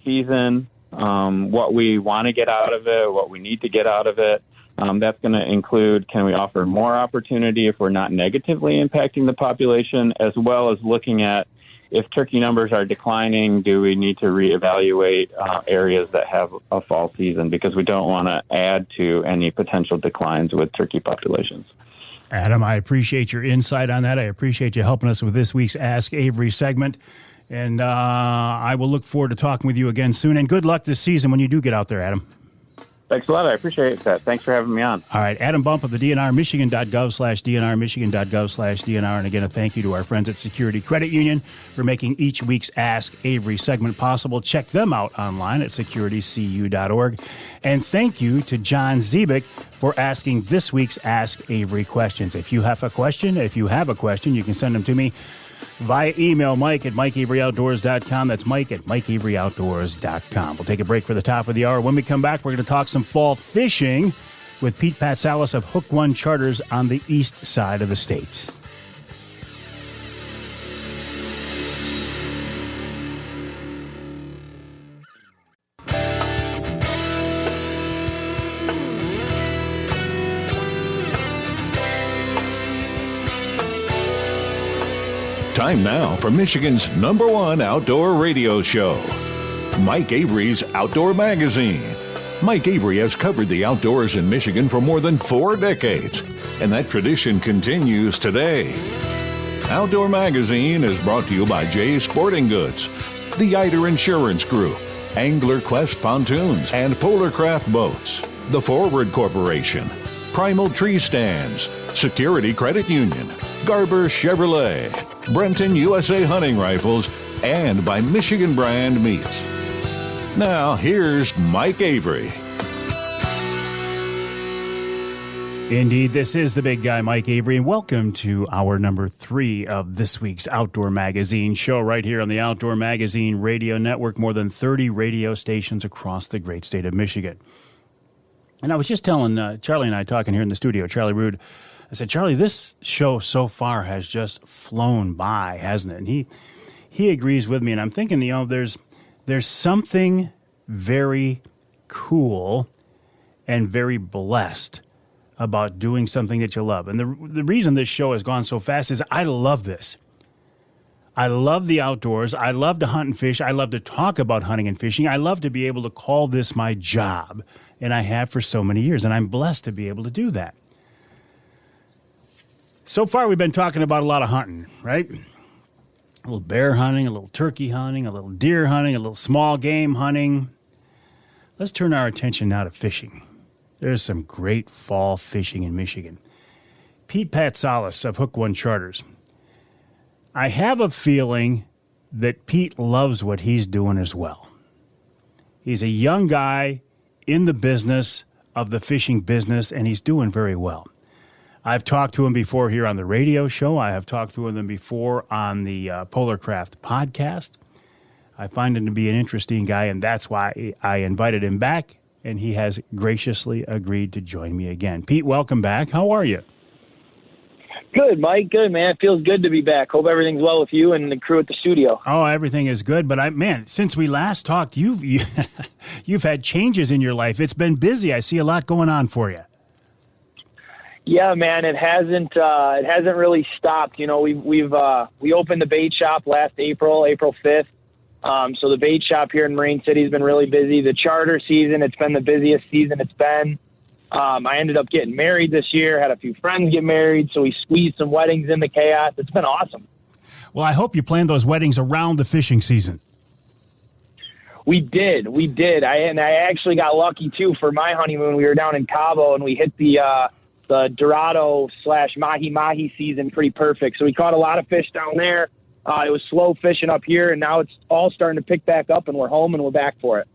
season, what we want to get out of it, what we need to get out of it. That's going to include, can we offer more opportunity if we're not negatively impacting the population, as well as looking at if turkey numbers are declining, do we need to reevaluate areas that have a fall season, because we don't want to add to any potential declines with turkey populations. Adam, I appreciate your insight on that. I appreciate you helping us with this week's Ask Avery segment. And I will look forward to talking with you again soon. And good luck this season when you do get out there, Adam. Thanks a lot. I appreciate that. Thanks for having me on. All right. Adam Bump of the DNR, Michigan.gov/DNR, Michigan.gov/DNR. And again, a thank you to our friends at Security Credit Union for making each week's Ask Avery segment possible. Check them out online at securitycu.org. And thank you to John Zebik for asking this week's Ask Avery questions. If you have a question, you can send them to me via email, Mike at MikeAveryOutdoors.com. That's Mike at MikeAveryOutdoors.com. We'll take a break for the top of the hour. When we come back, we're going to talk some fall fishing with Pat Salas of Hook One Charters on the east side of the state. Time now for Michigan's #1 outdoor radio show, Mike Avery's Outdoor Magazine. Mike Avery has covered the outdoors in Michigan for more than 4 decades, and that tradition continues today. Outdoor Magazine is brought to you by Jay's Sporting Goods, the Eider Insurance Group, Angler Quest Pontoons and Polar Craft Boats, the Forward Corporation, Primal Tree Stands, Security Credit Union, Garber Chevrolet, Brenton USA Hunting Rifles, and by Michigan Brand Meats. Now, here's Mike Avery. Indeed, this is the big guy, Mike Avery, and welcome to our number 3 of this week's Outdoor Magazine show right here on the Outdoor Magazine Radio Network, more than 30 radio stations across the great state of Michigan. And I was just telling Charlie and I talking here in the studio, Charlie Rude, I said, Charlie, this show so far has just flown by, hasn't it? And he agrees with me, and I'm thinking, there's something very cool and very blessed about doing something that you love. And the reason this show has gone so fast is I love this. I love the outdoors. I love to hunt and fish. I love to talk about hunting and fishing. I love to be able to call this my job, and I have for so many years, and I'm blessed to be able to do that. So far, we've been talking about a lot of hunting, right? A little bear hunting, a little turkey hunting, a little deer hunting, a little small game hunting. Let's turn our attention now to fishing. There's some great fall fishing in Michigan. Pat Salas of Hook One Charters. I have a feeling that Pete loves what he's doing as well. He's a young guy in the business of the fishing business, and he's doing very well. I've talked to him before here on the radio show. I have talked to him before on the Polar Craft podcast. I find him to be an interesting guy, and that's why I invited him back, and he has graciously agreed to join me again. Pete, welcome back. How are you? Good, Mike. Good, man. It feels good to be back. Hope everything's well with you and the crew at the studio. Oh, everything is good. But since we last talked, you've had changes in your life. It's been busy. I see a lot going on for you. Yeah, man. It hasn't really stopped. You know, we opened the bait shop last April 5th. So the bait shop here in Marine City has been really busy. The charter season, it's been the busiest season it's been. I ended up getting married this year, had a few friends get married, so we squeezed some weddings in the chaos. It's been awesome. Well, I hope you planned those weddings around the fishing season. We did. I actually got lucky, too. For my honeymoon, we were down in Cabo, and we hit the Dorado / mahi-mahi season pretty perfect. So we caught a lot of fish down there. It was slow fishing up here, and now it's all starting to pick back up, and we're home, and we're back for it.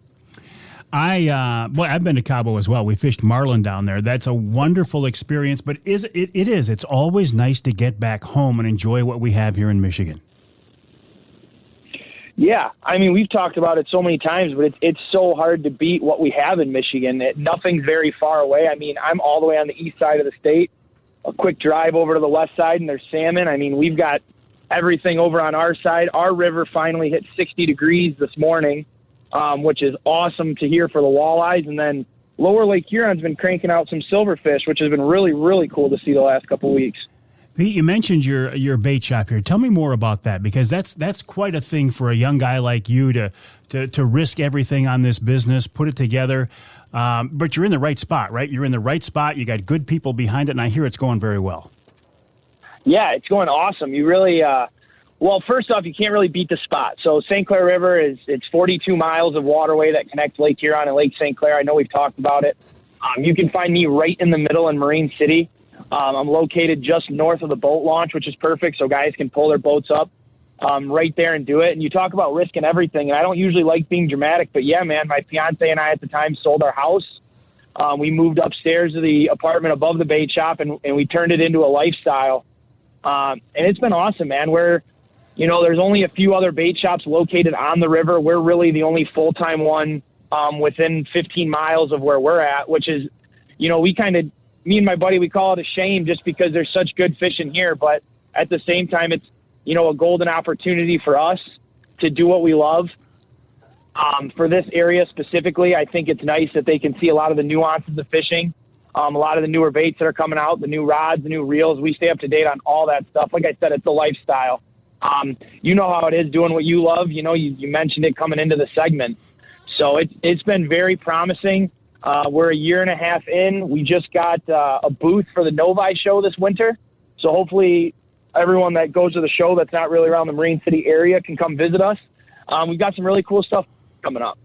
I've been to Cabo as well. We fished marlin down there. That's a wonderful experience, but it's always nice to get back home and enjoy what we have here in Michigan. Yeah, I mean, we've talked about it so many times, but it's so hard to beat what we have in Michigan. Nothing's very far away. I mean, I'm all the way on the east side of the state. A quick drive over to the west side, and there's salmon. I mean, we've got everything over on our side. Our river finally hit 60 degrees this morning. Which is awesome to hear for the walleyes. And then Lower Lake Huron's been cranking out some silverfish, which has been really, really cool to see the last couple of weeks. Pete, you mentioned your bait shop here. Tell me more about that, because that's quite a thing for a young guy like you to risk everything on this business, put it together. But you're in the right spot, right? You're in the right spot. You got good people behind it, and I hear it's going very well. Yeah, it's going awesome. You really well, first off, you can't really beat the spot. So St. Clair River it's 42 miles of waterway that connects Lake Huron and Lake St. Clair. I know we've talked about it. You can find me right in the middle in Marine City. I'm located just north of the boat launch, which is perfect, so guys can pull their boats up right there and do it. And you talk about risking everything, and I don't usually like being dramatic, but yeah, man, my fiance and I at the time sold our house. We moved upstairs to the apartment above the bait shop, and we turned it into a lifestyle. And it's been awesome, man. There's only a few other bait shops located on the river. We're really the only full-time one within 15 miles of where we're at, which is, me and my buddy, we call it a shame just because there's such good fishing here. But at the same time, it's, a golden opportunity for us to do what we love. For this area specifically, I think it's nice that they can see a lot of the nuances of fishing, a lot of the newer baits that are coming out, the new rods, the new reels. We stay up to date on all that stuff. Like I said, it's a lifestyle. You know how it is doing what you love. You mentioned it coming into the segment. So it's been very promising. We're a year and a half in. We just got a booth for the Novi show this winter. So hopefully everyone that goes to the show that's not really around the Marine City area can come visit us. We've got some really cool stuff coming up.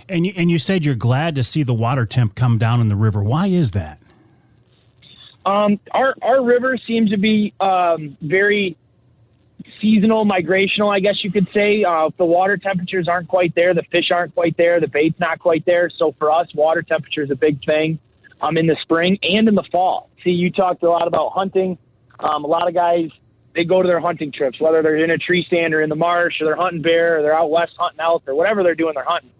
And you said you're glad to see the water temp come down in the river. Why is that? Our river seems to be very seasonal, migrational, I guess you could say. If the water temperatures aren't quite there, the fish aren't quite there, the bait's not quite there. So for us, water temperature is a big thing in the spring and in the fall. See, you talked a lot about hunting. A lot of guys, they go to their hunting trips, whether they're in a tree stand or in the marsh, or they're hunting bear, or they're out west hunting elk, or whatever they're doing, they're hunting.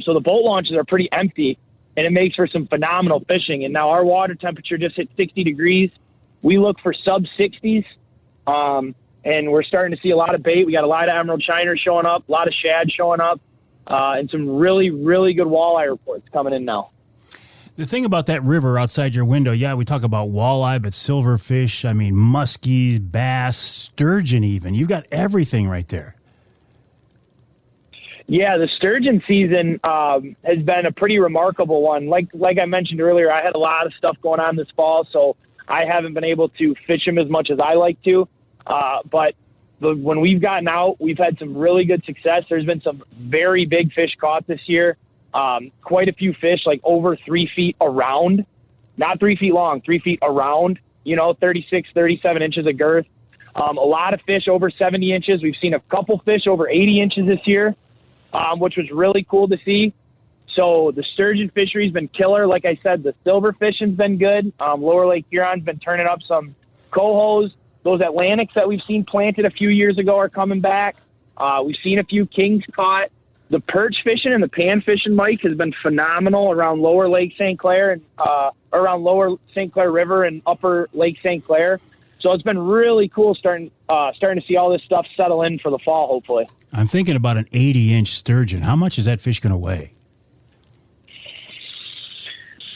So the boat launches are pretty empty, and it makes for some phenomenal fishing. And now our water temperature just hit 60 degrees. We look for sub-60s. And we're starting to see a lot of bait. We got a lot of emerald shiners showing up, a lot of shad showing up, and some really, really good walleye reports coming in now. The thing about that river outside your window, yeah, we talk about walleye, but silverfish, muskies, bass, sturgeon even. You've got everything right there. Yeah, the sturgeon season has been a pretty remarkable one. Like I mentioned earlier, I had a lot of stuff going on this fall, so I haven't been able to fish them as much as I like to. But when we've gotten out, we've had some really good success. There's been some very big fish caught this year. Quite a few fish, like over 3 feet around, not 3 feet long, 3 feet around, 36, 37 inches of girth. A lot of fish over 70 inches. We've seen a couple fish over 80 inches this year, which was really cool to see. So the sturgeon fishery's been killer. Like I said, the silver fishing's been good. Lower Lake Huron's been turning up some cohos. Those Atlantics that we've seen planted a few years ago are coming back. We've seen a few kings caught. The perch fishing and the pan fishing, Mike, has been phenomenal around Lower Lake St. Clair and around Lower St. Clair River and Upper Lake St. Clair. So it's been really cool starting to see all this stuff settle in for the fall, hopefully. I'm thinking about an 80-inch sturgeon. How much is that fish going to weigh?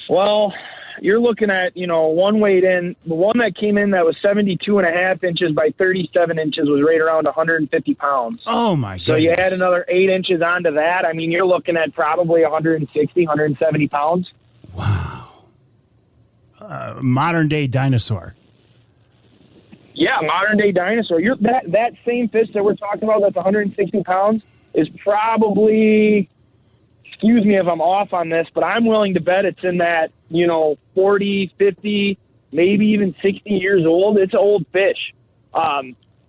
Well, you're looking at, one weight in. The one that came in that was 72.5 inches by 37 inches was right around 150 pounds. Oh, my goodness. So you add another 8 inches onto that. I mean, you're looking at probably 160, 170 pounds. Wow. Modern-day dinosaur. Yeah, modern-day dinosaur. That same fish that we're talking about that's 160 pounds is probably, excuse me if I'm off on this, but I'm willing to bet it's in that, 40, 50, maybe even 60 years old. It's an old fish.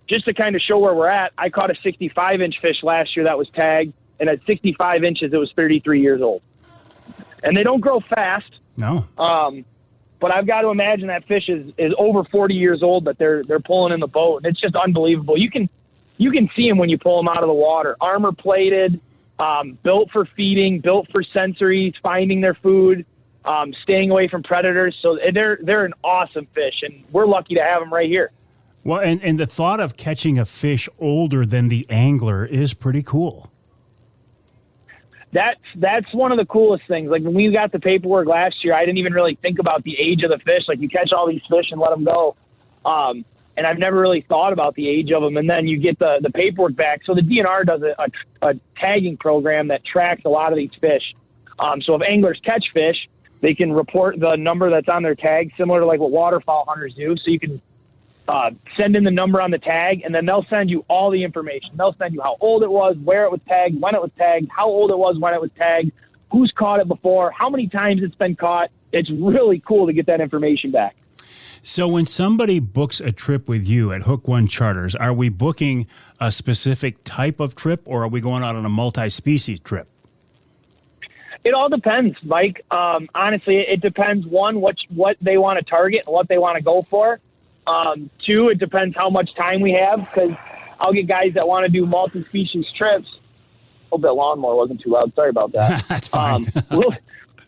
Just to kind of show where we're at, I caught a 65-inch fish last year that was tagged, and at 65 inches, it was 33 years old. And they don't grow fast. No. But I've got to imagine that fish is over 40 years old that they're pulling in the boat. And it's just unbelievable. You can see them when you pull them out of the water. Armor plated, built for feeding, built for sensories, finding their food, staying away from predators. So they're an awesome fish, and we're lucky to have them right here. Well, and the thought of catching a fish older than the angler is pretty cool. That's one of the coolest things. Like when we got the paperwork last year, I didn't even really think about the age of the fish. Like you catch all these fish and let them go. And I've never really thought about the age of them. And then you get the paperwork back. So the DNR does a tagging program that tracks a lot of these fish. So if anglers catch fish, they can report the number that's on their tag, similar to like what waterfowl hunters do. So you can send in the number on the tag, and then they'll send you all the information. They'll send you how old it was, where it was tagged, when it was tagged, how old it was when it was tagged, who's caught it before, how many times it's been caught. It's really cool to get that information back. So when somebody books a trip with you at Hook One Charters, are we booking a specific type of trip, or are we going out on a multi-species trip? It all depends, Mike. Honestly, it depends, one, what they want to target and what they want to go for. Two, it depends how much time we have, because I'll get guys that want to do multi-species trips. Hope that lawnmower wasn't too loud. Sorry about that. That's fine.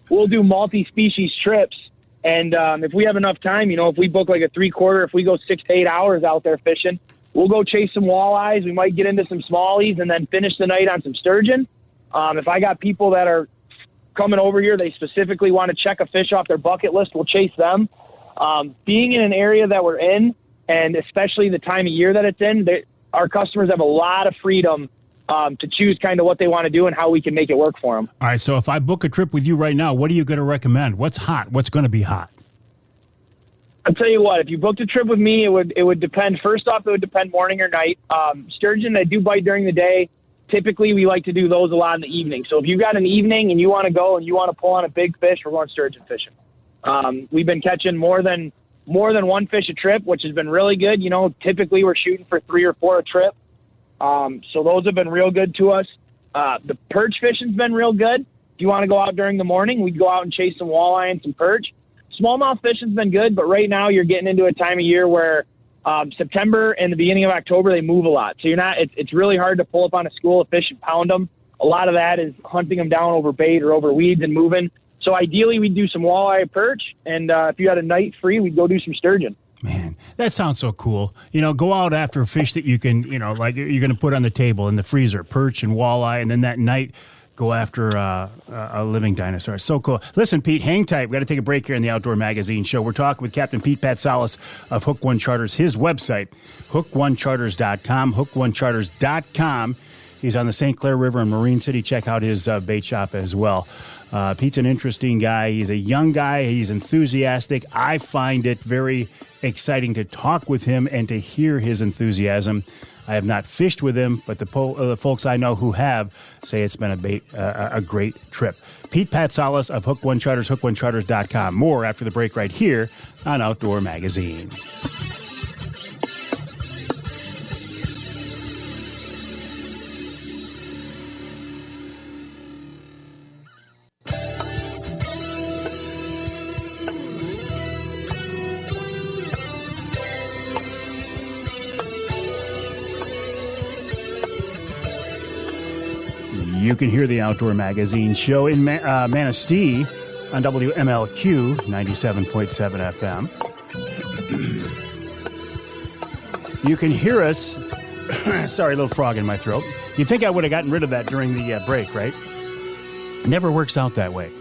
We'll do multi-species trips, and if we have enough time, if we book like a 3/4, if we go 6 to 8 hours out there fishing, we'll go chase some walleyes. We might get into some smallies and then finish the night on some sturgeon. If I got people that are coming over here, they specifically want to check a fish off their bucket list, we'll chase them. Being in an area that we're in, and especially the time of year that it's in, our customers have a lot of freedom to choose kind of what they want to do and how we can make it work for them. All right, so if I book a trip with you right now, what are you going to recommend? What's hot? What's going to be hot? I'll tell you what, if you booked a trip with me, it would depend. First off, it would depend morning or night. Sturgeon, they do bite during the day. Typically, we like to do those a lot in the evening. So if you've got an evening and you want to go and you want to pull on a big fish, we're going sturgeon fishing. We've been catching more than one fish a trip, which has been really good. Typically we're shooting for 3 or 4 a trip. So those have been real good to us. The perch fishing's been real good. If you want to go out during the morning, we'd go out and chase some walleye and some perch. Smallmouth fishing's been good, but right now you're getting into a time of year where September and the beginning of October, they move a lot. So it's really hard to pull up on a school of fish and pound them. A lot of that is hunting them down over bait or over weeds and moving. So ideally, we'd do some walleye perch, and if you had a night free, we'd go do some sturgeon. Man, that sounds so cool. Go out after a fish that you can, like you're going to put on the table in the freezer, perch and walleye, and then that night go after a living dinosaur. So cool. Listen, Pete, hang tight. We've got to take a break here in the Outdoor Magazine Show. We're talking with Captain Pete Patsalis of Hook One Charters, his website, hookonecharters.com, hookonecharters.com. He's on the St. Clair River in Marine City. Check out his bait shop as well. Pete's an interesting guy. He's a young guy. He's enthusiastic. I find it very exciting to talk with him and to hear his enthusiasm. I have not fished with him, but the folks I know who have say it's been a great trip. Pete Patsalis of Hook One Charters, hookonecharters.com. More after the break right here on Outdoor Magazine. You can hear the Outdoor Magazine show in Manistee on WMLQ 97.7 FM. You can hear us. Sorry, a little frog in my throat. You'd think I would have gotten rid of that during the break, right? Never works out that way.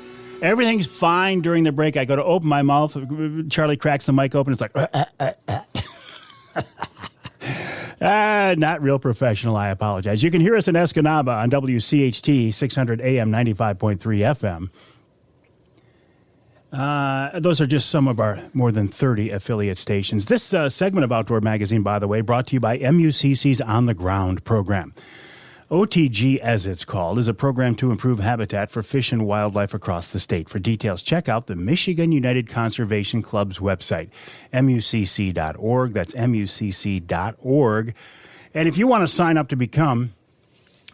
Everything's fine during the break. I go to open my mouth. Charlie cracks the mic open. It's like, not real professional. I apologize. You can hear us in Escanaba on WCHT 600 AM 95.3 FM. Those are just some of our more than 30 affiliate stations. This segment of Outdoor Magazine, by the way, brought to you by MUCC's On the Ground program. OTG, as it's called, is a program to improve habitat for fish and wildlife across the state. For details, check out the Michigan United Conservation Club's website, mucc.org. That's mucc.org. And if you want to sign up to become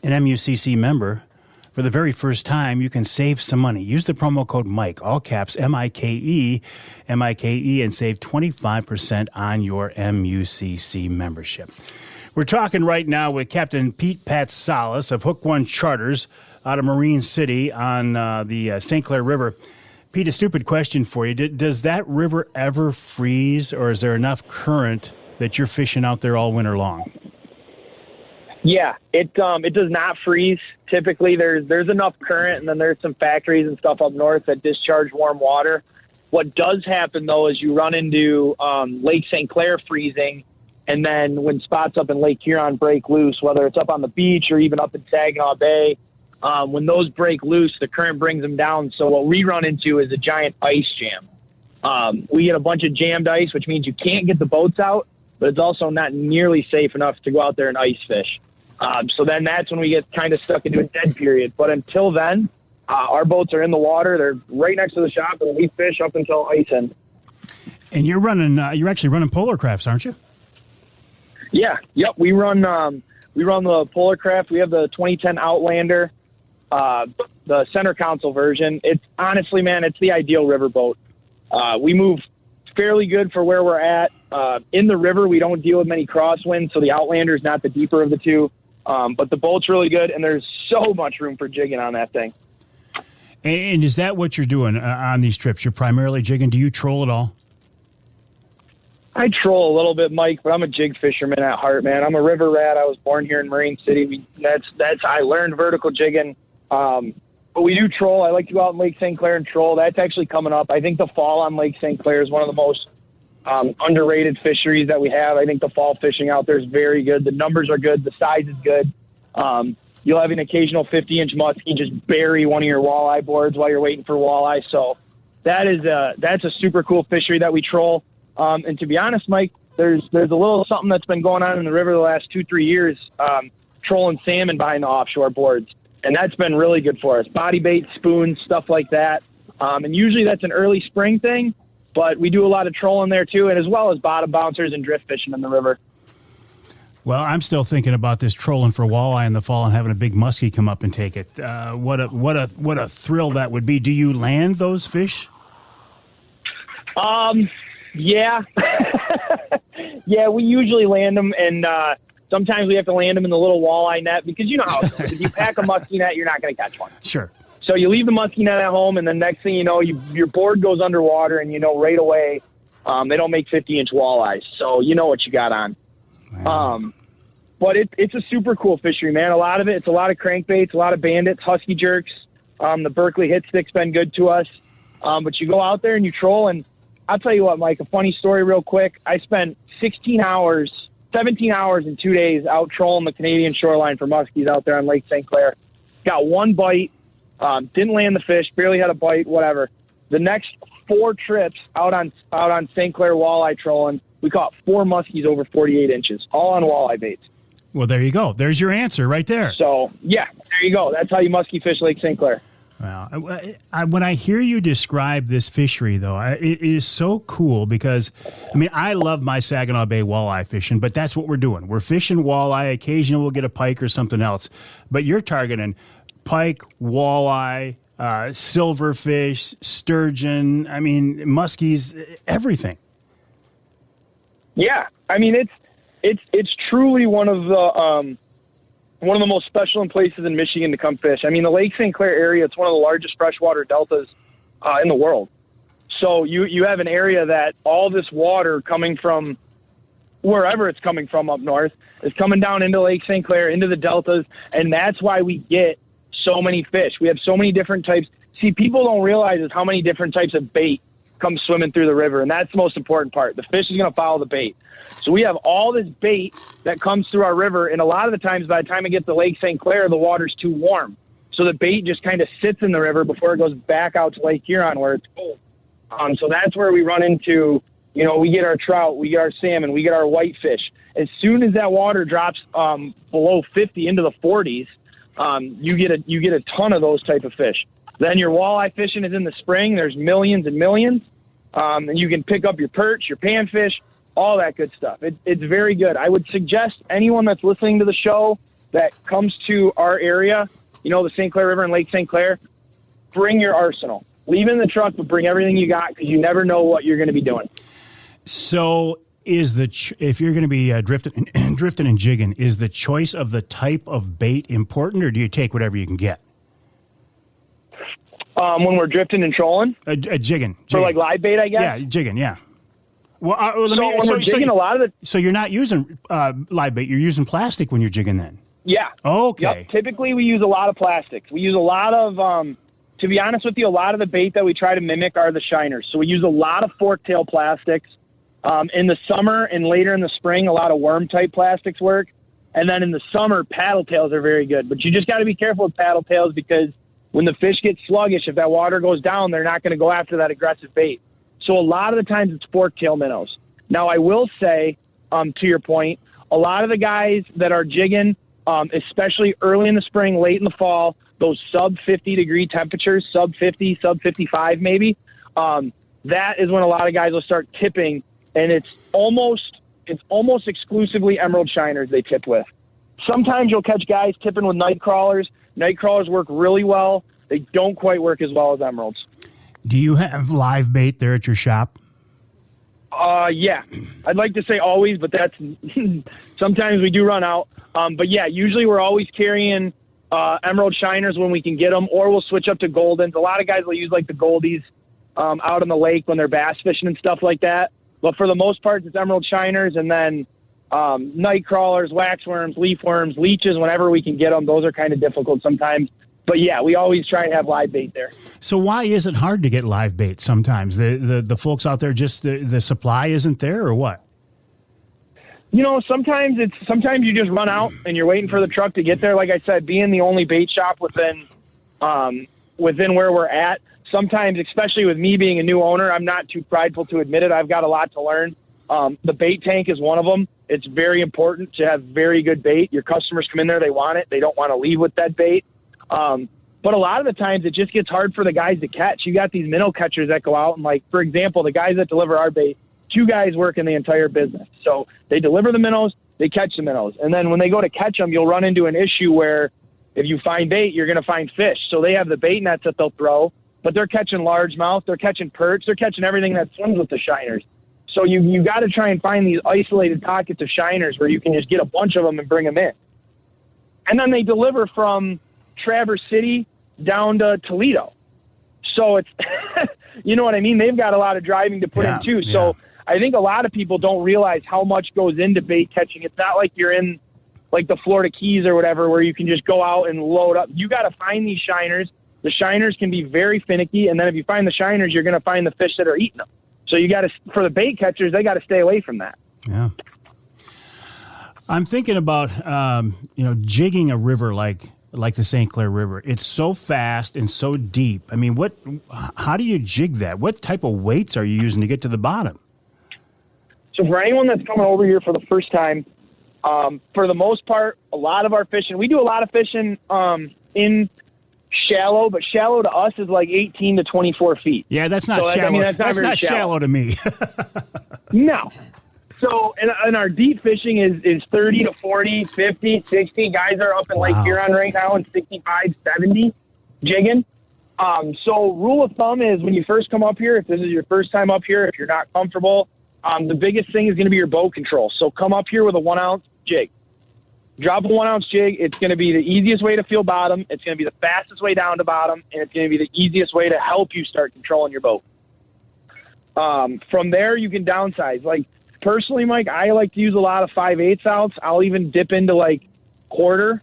an MUCC member, for the very first time, you can save some money. Use the promo code Mike, all caps, M-I-K-E, and save 25% on your MUCC membership. We're talking right now with Captain Pat Salas of Hook One Charters out of Marine City on the St. Clair River. Pete, a stupid question for you. Does that river ever freeze, or is there enough current that you're fishing out there all winter long? Yeah, it does not freeze. Typically, there's enough current, and then there's some factories and stuff up north that discharge warm water. What does happen, though, is you run into Lake St. Clair freezing, and then when spots up in Lake Huron break loose, whether it's up on the beach or even up in Saginaw Bay, when those break loose, the current brings them down. So what we run into is a giant ice jam. We get a bunch of jammed ice, which means you can't get the boats out, but it's also not nearly safe enough to go out there and ice fish. So then that's when we get kind of stuck into a dead period. But until then, our boats are in the water. They're right next to the shop, and we fish up until ice ends. And you're actually running polar crafts, aren't you? Yeah. Yep. We run the polar craft. We have the 2010 Outlander, the center console version. It's honestly, man, it's the ideal riverboat. We move fairly good for where we're at. In the river, we don't deal with many crosswinds, so the Outlander is not the deeper of the two. But the boat's really good, and there's so much room for jigging on that thing. And is that what you're doing on these trips? You're primarily jigging. Do you troll at all? I troll a little bit, Mike, but I'm a jig fisherman at heart, man. I'm a river rat. I was born here in Marine City. I learned vertical jigging. But we do troll. I like to go out in Lake St. Clair and troll. That's actually coming up. I think the fall on Lake St. Clair is one of the most underrated fisheries that we have. I think the fall fishing out there is very good. The numbers are good. The size is good. You'll have an occasional 50-inch muskie just bury one of your walleye boards while you're waiting for walleye. So that's a super cool fishery that we troll. And to be honest, Mike, there's a little something that's been going on in the river the last 2-3 years, trolling salmon behind the offshore boards. And that's been really good for us. Body bait, spoons, stuff like that. And usually that's an early spring thing, but we do a lot of trolling there too, and as well as bottom bouncers and drift fishing in the river. Well, I'm still thinking about this trolling for walleye in the fall and having a big muskie come up and take it. What a thrill that would be. Do you land those fish? Yeah. Yeah, we usually land them, and sometimes we have to land them in the little walleye net because you know how it goes. If you pack a muskie net, you're not going to catch one. Sure. So you leave the muskie net at home, and then next thing you know, your board goes underwater, and you know right away they don't make 50-inch walleyes. So you know what you got on. Wow. But it's a super cool fishery, man. A lot of it, it's a lot of crankbaits, a lot of bandits, husky jerks. The Berkeley hit stick's been good to us. But you go out there and you troll, and I'll tell you what, Mike, a funny story real quick. I spent 17 hours in 2 days out trolling the Canadian shoreline for muskies out there on Lake St. Clair. Got one bite, didn't land the fish, barely had a bite, whatever. The next 4 trips out on St. Clair walleye trolling, we caught 4 muskies over 48 inches, all on walleye baits. Well, there you go. There's your answer right there. So, yeah, there you go. That's how you muskie fish Lake St. Clair. Well, when I hear you describe this fishery, though, it is so cool because, I mean, I love my Saginaw Bay walleye fishing, but that's what we're doing. We're fishing walleye. Occasionally we'll get a pike or something else. But you're targeting pike, walleye, silverfish, sturgeon, I mean, muskies, everything. Yeah. I mean, it's truly one of one of the most special places in Michigan to come fish. I mean, the Lake St. Clair area, it's one of the largest freshwater deltas in the world. So you have an area that all this water coming from wherever it's coming from up north is coming down into Lake St. Clair, into the deltas, and that's why we get so many fish. We have so many different types. See, people don't realize is how many different types of bait come swimming through the river, and that's the most important part. The fish is going to follow the bait. So we have all this bait that comes through our river, and a lot of the times by the time it gets to Lake St. Clair, the water's too warm. So the bait just kind of sits in the river before it goes back out to Lake Huron where it's cold. So that's where we run into, we get our trout, we get our salmon, we get our whitefish. As soon as that water drops below 50 into the 40s, you get a ton of those type of fish. Then your walleye fishing is in the spring. There's millions and millions. And you can pick up your perch, your panfish, all that good stuff. It's very good. I would suggest anyone that's listening to the show that comes to our area, the St. Clair River and Lake St. Clair, bring your arsenal. Leave in the truck, but bring everything you got because you never know what you're going to be doing. So if you're going to be drifting and jigging, is the choice of the type of bait important, or do you take whatever you can get? When we're drifting and trolling? Jigging. So like live bait, I guess? Yeah, jigging, yeah. Well, when we're jigging, a lot of the... So you're not using live bait, you're using plastic when you're jigging then? Yeah. Okay. Yep. Typically, we use a lot of plastics. We use a lot of, to be honest with you, a lot of the bait that we try to mimic are the shiners. So we use a lot of fork-tail plastics. In the summer and later in the spring, a lot of worm-type plastics work. And then in the summer, paddle tails are very good. But you just got to be careful with paddle tails because when the fish get sluggish, if that water goes down, they're not going to go after that aggressive bait. So a lot of the times it's fork-tail minnows. Now, I will say, to your point, a lot of the guys that are jigging, especially early in the spring, late in the fall, those sub-50-degree temperatures, sub-50, sub-55 maybe, that is when a lot of guys will start tipping, and it's almost exclusively emerald shiners they tip with. Sometimes you'll catch guys tipping with night crawlers. Night crawlers work really well. They don't quite work as well as emeralds. Do you have live bait there at your shop? Yeah. I'd like to say always, but that's sometimes we do run out. But yeah, usually we're always carrying emerald shiners when we can get them, or we'll switch up to goldens. A lot of guys will use like the goldies out on the lake when they're bass fishing and stuff like that. But for the most part, it's emerald shiners, and then night crawlers, waxworms, leaf worms, leeches, whenever we can get them. Those are kind of difficult sometimes. But yeah, we always try and have live bait there. So why is it hard to get live bait sometimes? The folks out there, just the supply isn't there, or what? Sometimes you just run out and you're waiting for the truck to get there. Like I said, being the only bait shop within where we're at, sometimes, especially with me being a new owner, I'm not too prideful to admit it. I've got a lot to learn. The bait tank is one of them. It's very important to have very good bait. Your customers come in there, they want it. They don't want to leave with that bait. But a lot of the times it just gets hard for the guys to catch. You got these minnow catchers that go out and, like, for example, the guys that deliver our bait, 2 guys work in the entire business. So they deliver the minnows, they catch the minnows. And then when they go to catch them, you'll run into an issue where if you find bait, you're going to find fish. So they have the bait nets that they'll throw, but they're catching largemouth, they're catching perch, they're catching everything that swims with the shiners. So you got to try and find these isolated pockets of shiners where you can just get a bunch of them and bring them in. And then they deliver from Traverse City down to Toledo. So it's, you know what I mean? They've got a lot of driving to put in too. Yeah. So I think a lot of people don't realize how much goes into bait catching. It's not like you're in like the Florida Keys or whatever, where you can just go out and load up. You got to find these shiners. The shiners can be very finicky. And then if you find the shiners, you're going to find the fish that are eating them. So you got to, for the bait catchers, they got to stay away from that. Yeah. I'm thinking about, jigging a river like the St. Clair River. It's so fast and so deep. I mean, how do you jig that? What type of weights are you using to get to the bottom? So for anyone that's coming over here for the first time, for the most part, a lot of our fishing, we do a lot of fishing in shallow, but shallow to us is like 18 to 24 feet. Yeah, that's not shallow. I mean, that's not shallow to me. No. So, and our deep fishing is 30 to 40, 50, 60. Guys are up in Lake Huron right now in 65, 70 jigging. So rule of thumb is when you first come up here, if this is your first time up here, if you're not comfortable, the biggest thing is going to be your bow control. So come up here with a 1 ounce jig. drop a 1 ounce jig. It's going to be the easiest way to feel bottom. It's going to be the fastest way down to bottom, and it's going to be the easiest way to help you start controlling your boat. From there, you can downsize. Like, personally, Mike, I like to use a lot of 5/8 outs. I'll even dip into like quarter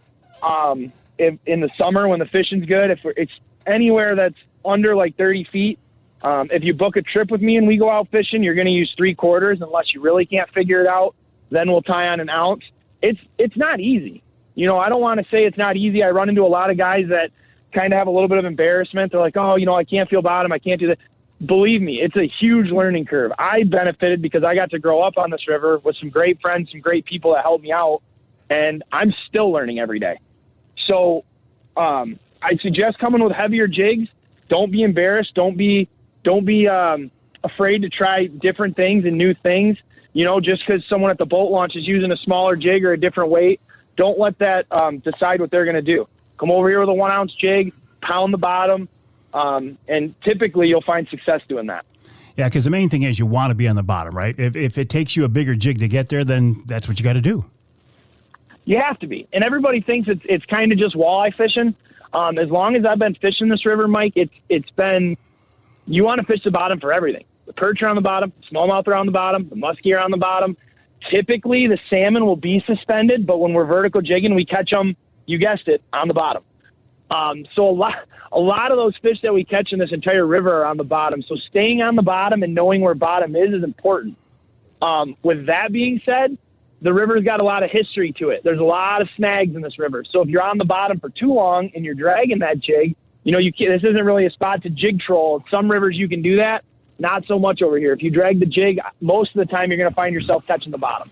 in the summer when the fishing's good. If it's anywhere that's under like 30 feet, if you book a trip with me and we go out fishing, you're going to use 3/4 unless you really can't figure it out. Then we'll tie on an ounce. It's not easy. You know, I don't want to say it's not easy. I run into a lot of guys that kind of have a little bit of embarrassment. They're like, oh, you know, I can't feel bottom. I can't do that. Believe me, it's a huge learning curve. I benefited because I got to grow up on this river with some great friends, some great people that helped me out, and I'm still learning every day. So I suggest coming with heavier jigs. Don't be embarrassed. Don't be afraid to try different things and new things. You know, just because someone at the boat launch is using a smaller jig or a different weight, don't let that decide what they're going to do. Come over here with a 1 ounce jig, pound the bottom, and typically you'll find success doing that. Yeah, because the main thing is you want to be on the bottom, right? If it takes you a bigger jig to get there, then that's what you got to do. You have to be. And everybody thinks it's kind of just walleye fishing. As long as I've been fishing this river, Mike, it's been, you want to fish the bottom for everything. The perch are on the bottom, smallmouth are on the bottom, the muskie are on the bottom. Typically, the salmon will be suspended, but when we're vertical jigging, we catch them, you guessed it, on the bottom. So a lot of those fish that we catch in this entire river are on the bottom. So staying on the bottom and knowing where bottom is important. With that being said, the river's got a lot of history to it. There's a lot of snags in this river. So if you're on the bottom for too long and you're dragging that jig, you know, this isn't really a spot to jig troll. Some rivers you can do that. Not so much over here. If you drag the jig, most of the time you're going to find yourself catching the bottom.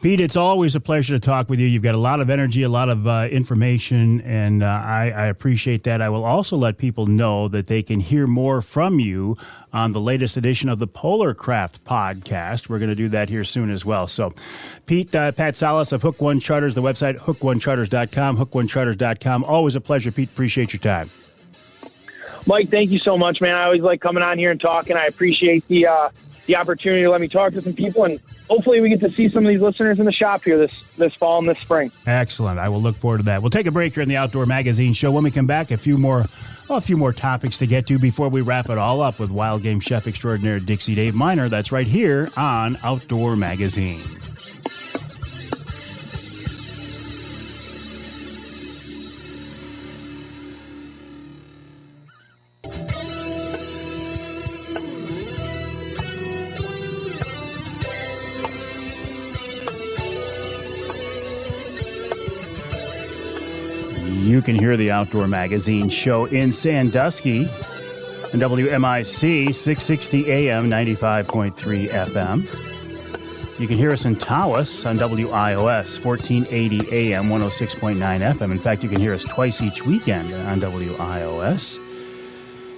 Pete, it's always a pleasure to talk with you. You've got a lot of energy, a lot of information, and I appreciate that. I will also let people know that they can hear more from you on the latest edition of the Polar Craft podcast. We're going to do that here soon as well. So, Pete, Pat Salas of Hook One Charters, the website, hookonecharters.com, hookonecharters.com. Always a pleasure, Pete. Appreciate your time. Mike, thank you so much, man. I always like coming on here and talking. I appreciate the opportunity to let me talk to some people, and hopefully we get to see some of these listeners in the shop here this fall and this spring. Excellent. I will look forward to that. We'll take a break here in the Outdoor Magazine Show. When we come back, a few more topics to get to before we wrap it all up with wild game chef extraordinaire Dixie Dave Minar. That's right here on Outdoor Magazine. You can hear the Outdoor Magazine Show in Sandusky on WMIC 660 AM 95.3 FM. You can hear us in Tawas on WIOS 1480 AM 106.9 FM. In fact, you can hear us twice each weekend on WIOS.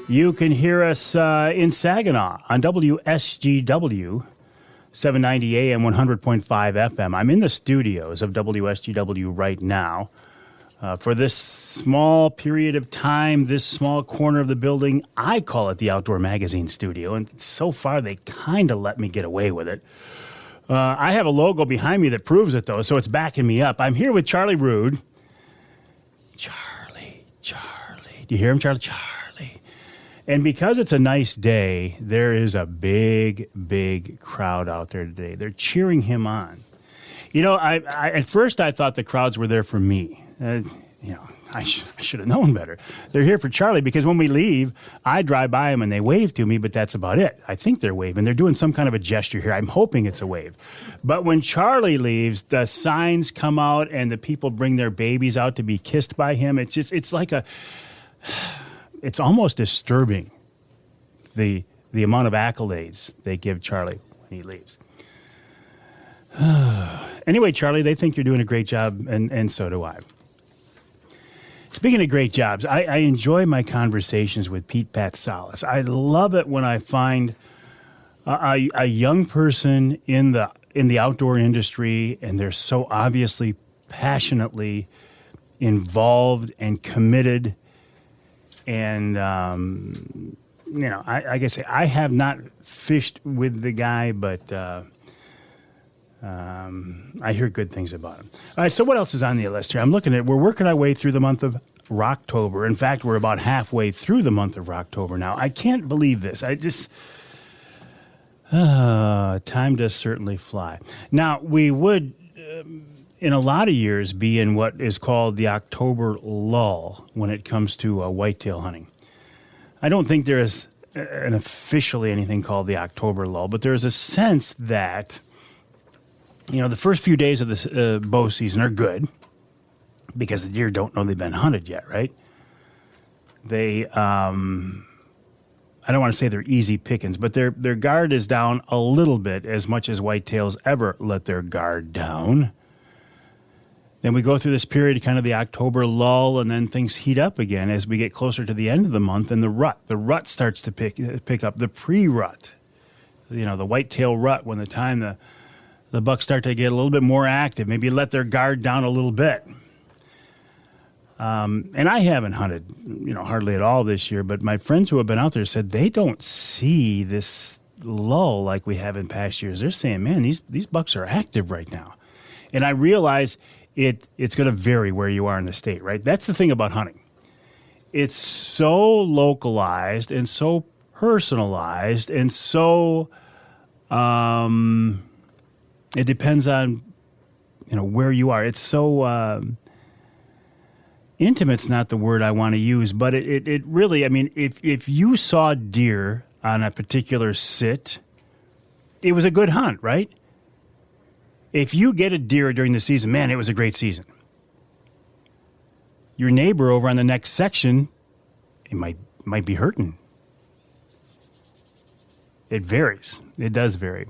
You can hear us in Saginaw on WSGW 790 AM 100.5 FM. I'm in the studios of WSGW right now. For this small period of time, this small corner of the building, I call it the Outdoor Magazine Studio, and so far they kind of let me get away with it. I have a logo behind me that proves it, though, so it's backing me up. I'm here with Charlie Rood. Charlie. Do you hear him, Charlie? Charlie. And because it's a nice day, there is a big, big crowd out there today. They're cheering him on. You know, I at first I thought the crowds were there for me. I should have known better. They're here for Charlie because when we leave, I drive by them and they wave to me, but that's about it. I think they're waving. They're doing some kind of a gesture here. I'm hoping it's a wave. But when Charlie leaves, the signs come out and the people bring their babies out to be kissed by him. It's almost disturbing, the amount of accolades they give Charlie when he leaves. Anyway, Charlie, they think you're doing a great job, and so do I. Speaking of great jobs, I enjoy my conversations with Pat Salas. I love it when I find a young person in the outdoor industry, and they're so obviously passionately involved and committed. And I guess I have not fished with the guy, but I hear good things about them. All right, so what else is on the list here? I'm looking at, we're working our way through the month of October. In fact, we're about halfway through the month of October now. I can't believe this. Time does certainly fly. Now, we would, in a lot of years, be in what is called the October lull when it comes to whitetail hunting. I don't think there is officially anything called the October lull, but there is a sense that, the first few days of the bow season are good because the deer don't know they've been hunted yet, right? They, I don't want to say they're easy pickings, but their guard is down a little bit, as much as whitetails ever let their guard down. Then we go through this period, kind of the October lull, and then things heat up again as we get closer to the end of the month, and the rut starts to pick up, the pre-rut, the whitetail rut, when the bucks start to get a little bit more active, maybe let their guard down a little bit. And I haven't hunted, hardly at all this year, but my friends who have been out there said they don't see this lull like we have in past years. They're saying, man, these bucks are active right now. And I realize it's going to vary where you are in the state, right? That's the thing about hunting. It's so localized and so personalized and so it depends on where you are. It's so intimate's not the word I want to use, but it really, if you saw deer on a particular sit, it was a good hunt, right? If you get a deer during the season, man, it was a great season. Your neighbor over on the next section, it might be hurting. It varies. It does vary.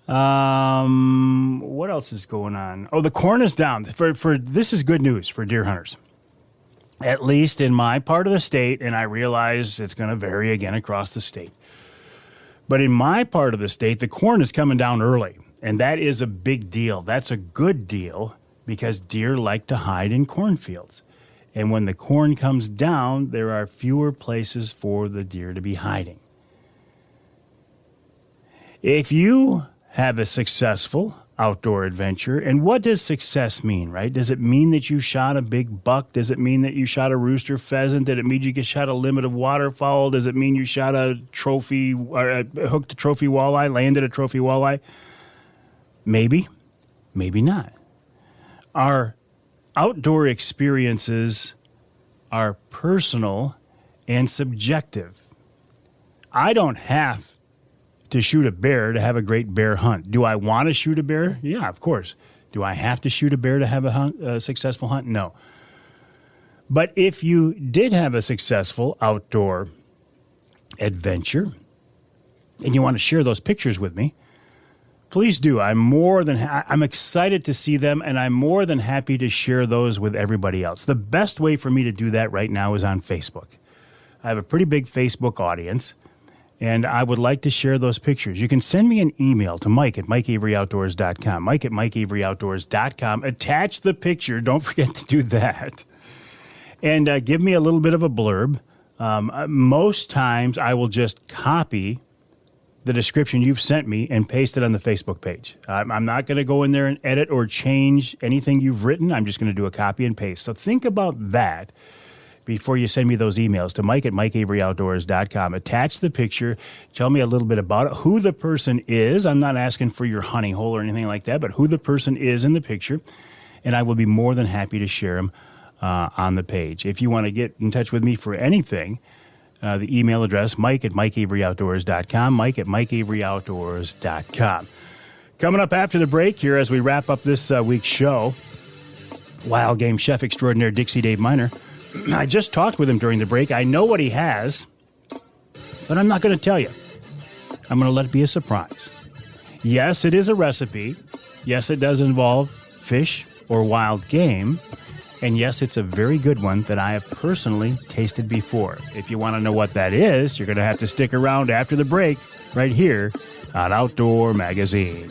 What else is going on? Oh, the corn is down. This is good news for deer hunters. At least in my part of the state, and I realize it's going to vary again across the state. But in my part of the state, the corn is coming down early, and that is a big deal. That's a good deal because deer like to hide in cornfields. And when the corn comes down, there are fewer places for the deer to be hiding. If you have a successful outdoor adventure, and what does success mean, right? Does it mean that you shot a big buck? Does it mean that you shot a rooster pheasant? Did it mean you shot a limit of waterfowl? Does it mean you shot a trophy, or hooked a trophy walleye, landed a trophy walleye? Maybe, maybe not. Our outdoor experiences are personal and subjective. I don't have to shoot a bear to have a great bear hunt. Do I want to shoot a bear? Yeah, of course. Do I have to shoot a bear to have a successful hunt? No. But if you did have a successful outdoor adventure and you want to share those pictures with me, please do. I'm excited to see them, and I'm more than happy to share those with everybody else. The best way for me to do that right now is on Facebook. I have a pretty big Facebook audience, and I would like to share those pictures. You can send me an email to mike@mikeaveryoutdoors.com, mike@mikeaveryoutdoors.com. Attach the picture. Don't forget to do that. And give me a little bit of a blurb. Most times I will just copy the description you've sent me and paste it on the Facebook page. I'm not going to go in there and edit or change anything you've written. I'm just going to do a copy and paste. So think about that before you send me those emails to mike@mikeaveryoutdoors.com. Attach the picture. Tell me a little bit about it, who the person is. I'm not asking for your honey hole or anything like that, but who the person is in the picture. And I will be more than happy to share them on the page. If you want to get in touch with me for anything, the email address, mike@mikeaveryoutdoors.com, mike@mikeaveryoutdoors.com. Coming up after the break here as we wrap up this week's show, wild game chef extraordinaire Dixie Dave Minar. I just talked with him during the break. I know what he has, but I'm not going to tell you. I'm going to let it be a surprise. Yes, it is a recipe. Yes, it does involve fish or wild game. And yes, it's a very good one that I have personally tasted before. If you want to know what that is, you're going to have to stick around after the break right here on Outdoor Magazine.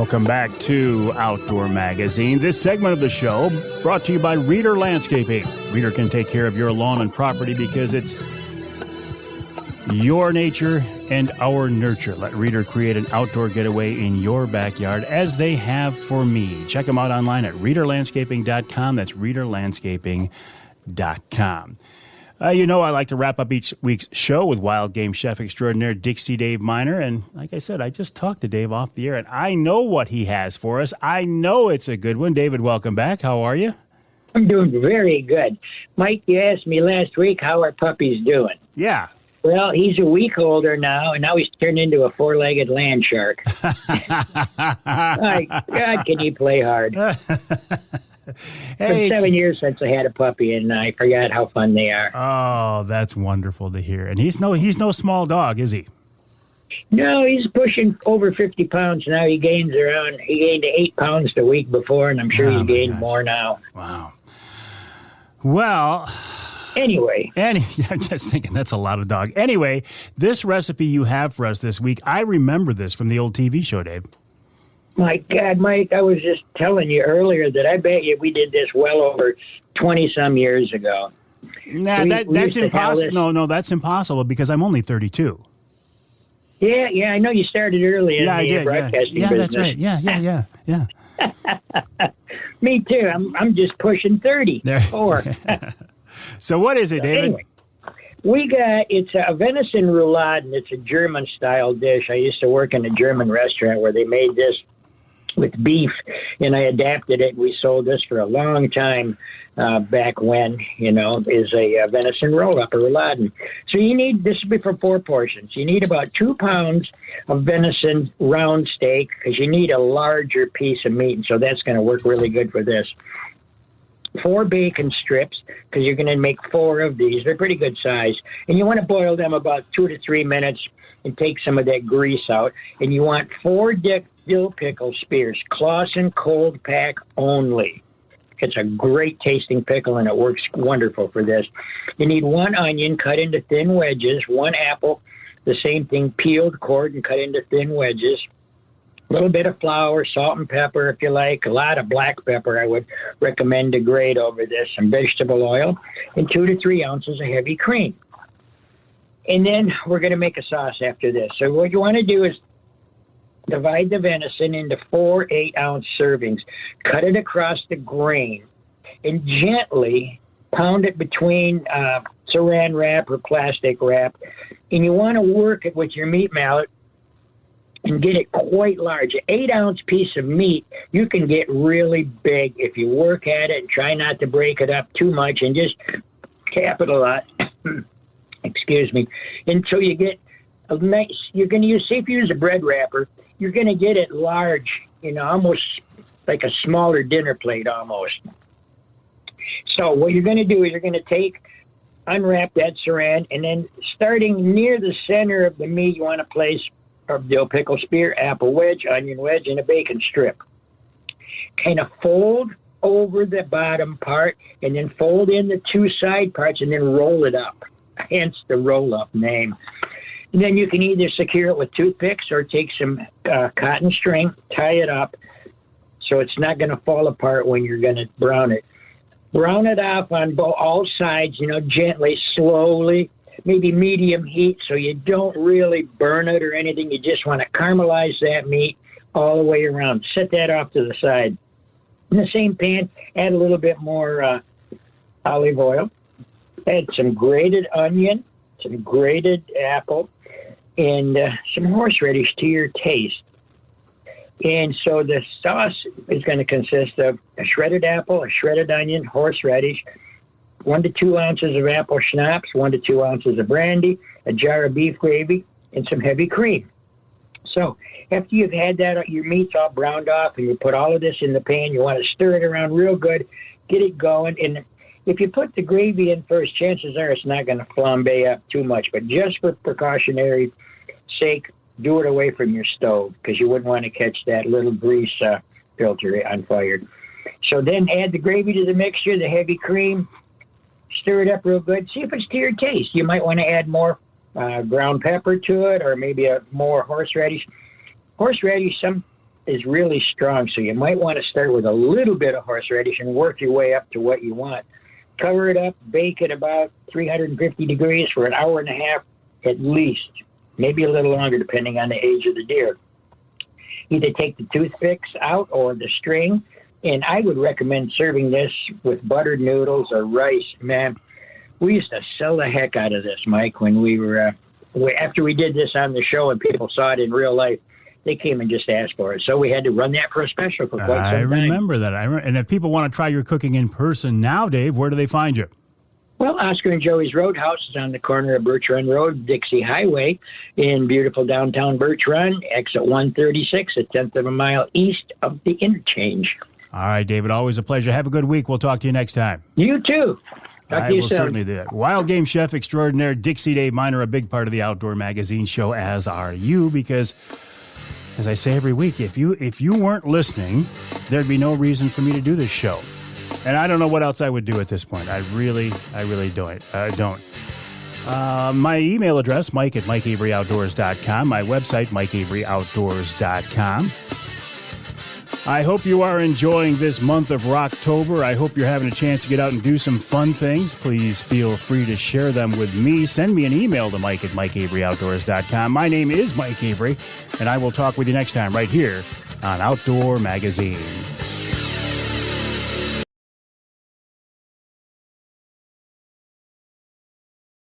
Welcome back to Outdoor Magazine. This segment of the show brought to you by Reader Landscaping. Reader can take care of your lawn and property because it's your nature and our nurture. Let Reader create an outdoor getaway in your backyard as they have for me. Check them out online at readerlandscaping.com. That's readerlandscaping.com. I like to wrap up each week's show with wild game chef extraordinaire Dixie Dave Minar. And like I said, I just talked to Dave off the air, and I know what he has for us. I know it's a good one. David, welcome back. How are you? I'm doing very good. Mike, you asked me last week how our puppy's doing. Yeah. Well, he's a week older now, and now he's turned into a four-legged land shark. My God, can he play hard. It's been 7 years since I had a puppy, and I forgot how fun they are. Oh, that's wonderful to hear. And he's no small dog, is he? No, he's pushing over 50 pounds now. He gained 8 pounds the week before, and I'm sure he's gained more now. Wow. Well, anyway, I'm just thinking that's a lot of dog. Anyway, this recipe you have for us this week, I remember this from the old TV show, Dave. My God, Mike, I was just telling you earlier that I bet you we did this well over 20-some years ago. Nah, that's impossible. No, that's impossible because I'm only 32. Yeah, I know you started early in the broadcasting business. That's right. Yeah. Me too. I'm just pushing 34. So what is it, David? Anyway, it's a venison roulade, and it's a German-style dish. I used to work in a German restaurant where they made this with beef, and I adapted it. We sold this for a long time back when, is a venison roll-up, a roulade. So this will be for 4 portions. You need about 2 pounds of venison round steak because you need a larger piece of meat, and so that's going to work really good for this. 4 bacon strips, because you're going to make 4 of these. They're pretty good size. And you want to boil them about 2 to 3 minutes and take some of that grease out. And you want 4 dill pickle spears, Clausen cold pack only. It's a great tasting pickle, and it works wonderful for this. You need 1 onion cut into thin wedges, 1 apple, the same thing, peeled, cored, and cut into thin wedges. A little bit of flour, salt and pepper if you like, a lot of black pepper I would recommend to grate over this, some vegetable oil, and 2 to 3 ounces of heavy cream. And then we're going to make a sauce after this. So what you want to do is divide the venison into 4 8-ounce servings, cut it across the grain, and gently pound it between saran wrap or plastic wrap. And you want to work it with your meat mallet and get it quite large. An 8-ounce piece of meat, you can get really big if you work at it and try not to break it up too much and just tap it a lot. Excuse me. And so you get a nice, you're going to use, see if you use a bread wrapper, you're going to get it large, almost like a smaller dinner plate almost. So what you're going to do is you're going to unwrap that saran, and then starting near the center of the meat, you want to place a dill pickle spear, apple wedge, onion wedge, and a bacon strip. Kind of fold over the bottom part, and then fold in the 2 side parts, and then roll it up, hence the roll-up name. And then you can either secure it with toothpicks or take some cotton string, tie it up so it's not going to fall apart when you're going to brown it. Brown it off on all sides, gently, slowly, maybe medium heat, so you don't really burn it or anything. You just want to caramelize that meat all the way around. Set that off to the side. In the same pan, add a little bit more olive oil. Add some grated onion, some grated apple, and some horseradish to your taste. And so the sauce is going to consist of a shredded apple, a shredded onion, horseradish, 1 to 2 ounces of apple schnapps, 1 to 2 ounces of brandy, a jar of beef gravy, and some heavy cream. So after you've had that, your meat's all browned off, and you put all of this in the pan, you want to stir it around real good, get it going. And if you put the gravy in first, chances are it's not going to flambe up too much. But just for precautionary sake, do it away from your stove because you wouldn't want to catch that little grease filter on fire. So then add the gravy to the mixture, the heavy cream, stir it up real good. See if it's to your taste. You might want to add more ground pepper to it or maybe more horseradish. Horseradish, some is really strong, so you might want to start with a little bit of horseradish and work your way up to what you want. Cover it up, bake it about 350 degrees for an hour and a half at least, maybe a little longer depending on the age of the deer. Either take the toothpicks out or the string, and I would recommend serving this with buttered noodles or rice. Man, we used to sell the heck out of this, Mike, when we were, after we did this on the show and people saw it in real life, they came and just asked for it. So we had to run that for a special for quite some time. I remember that. And if people want to try your cooking in person now, Dave, where do they find you? Well, Oscar and Joey's Roadhouse is on the corner of Birch Run Road, Dixie Highway in beautiful downtown Birch Run, exit 136, a tenth of a mile east of the interchange. All right, David, always a pleasure. Have a good week. We'll talk to you next time. You too. Talk to you will soon. Certainly do that. Wild game chef extraordinaire Dixie Dave Minar, a big part of the Outdoor Magazine show, as are you, because, as I say every week, if you weren't listening, there'd be no reason for me to do this show. And I don't know what else I would do at this point. I really don't. My email address, mike@mikeaveryoutdoors.com. My website, mikeaveryoutdoors.com. I hope you are enjoying this month of Rocktober. I hope you're having a chance to get out and do some fun things. Please feel free to share them with me. Send me an email to mike@mikeaveryoutdoors.com. My name is Mike Avery, and I will talk with you next time right here on Outdoor Magazine.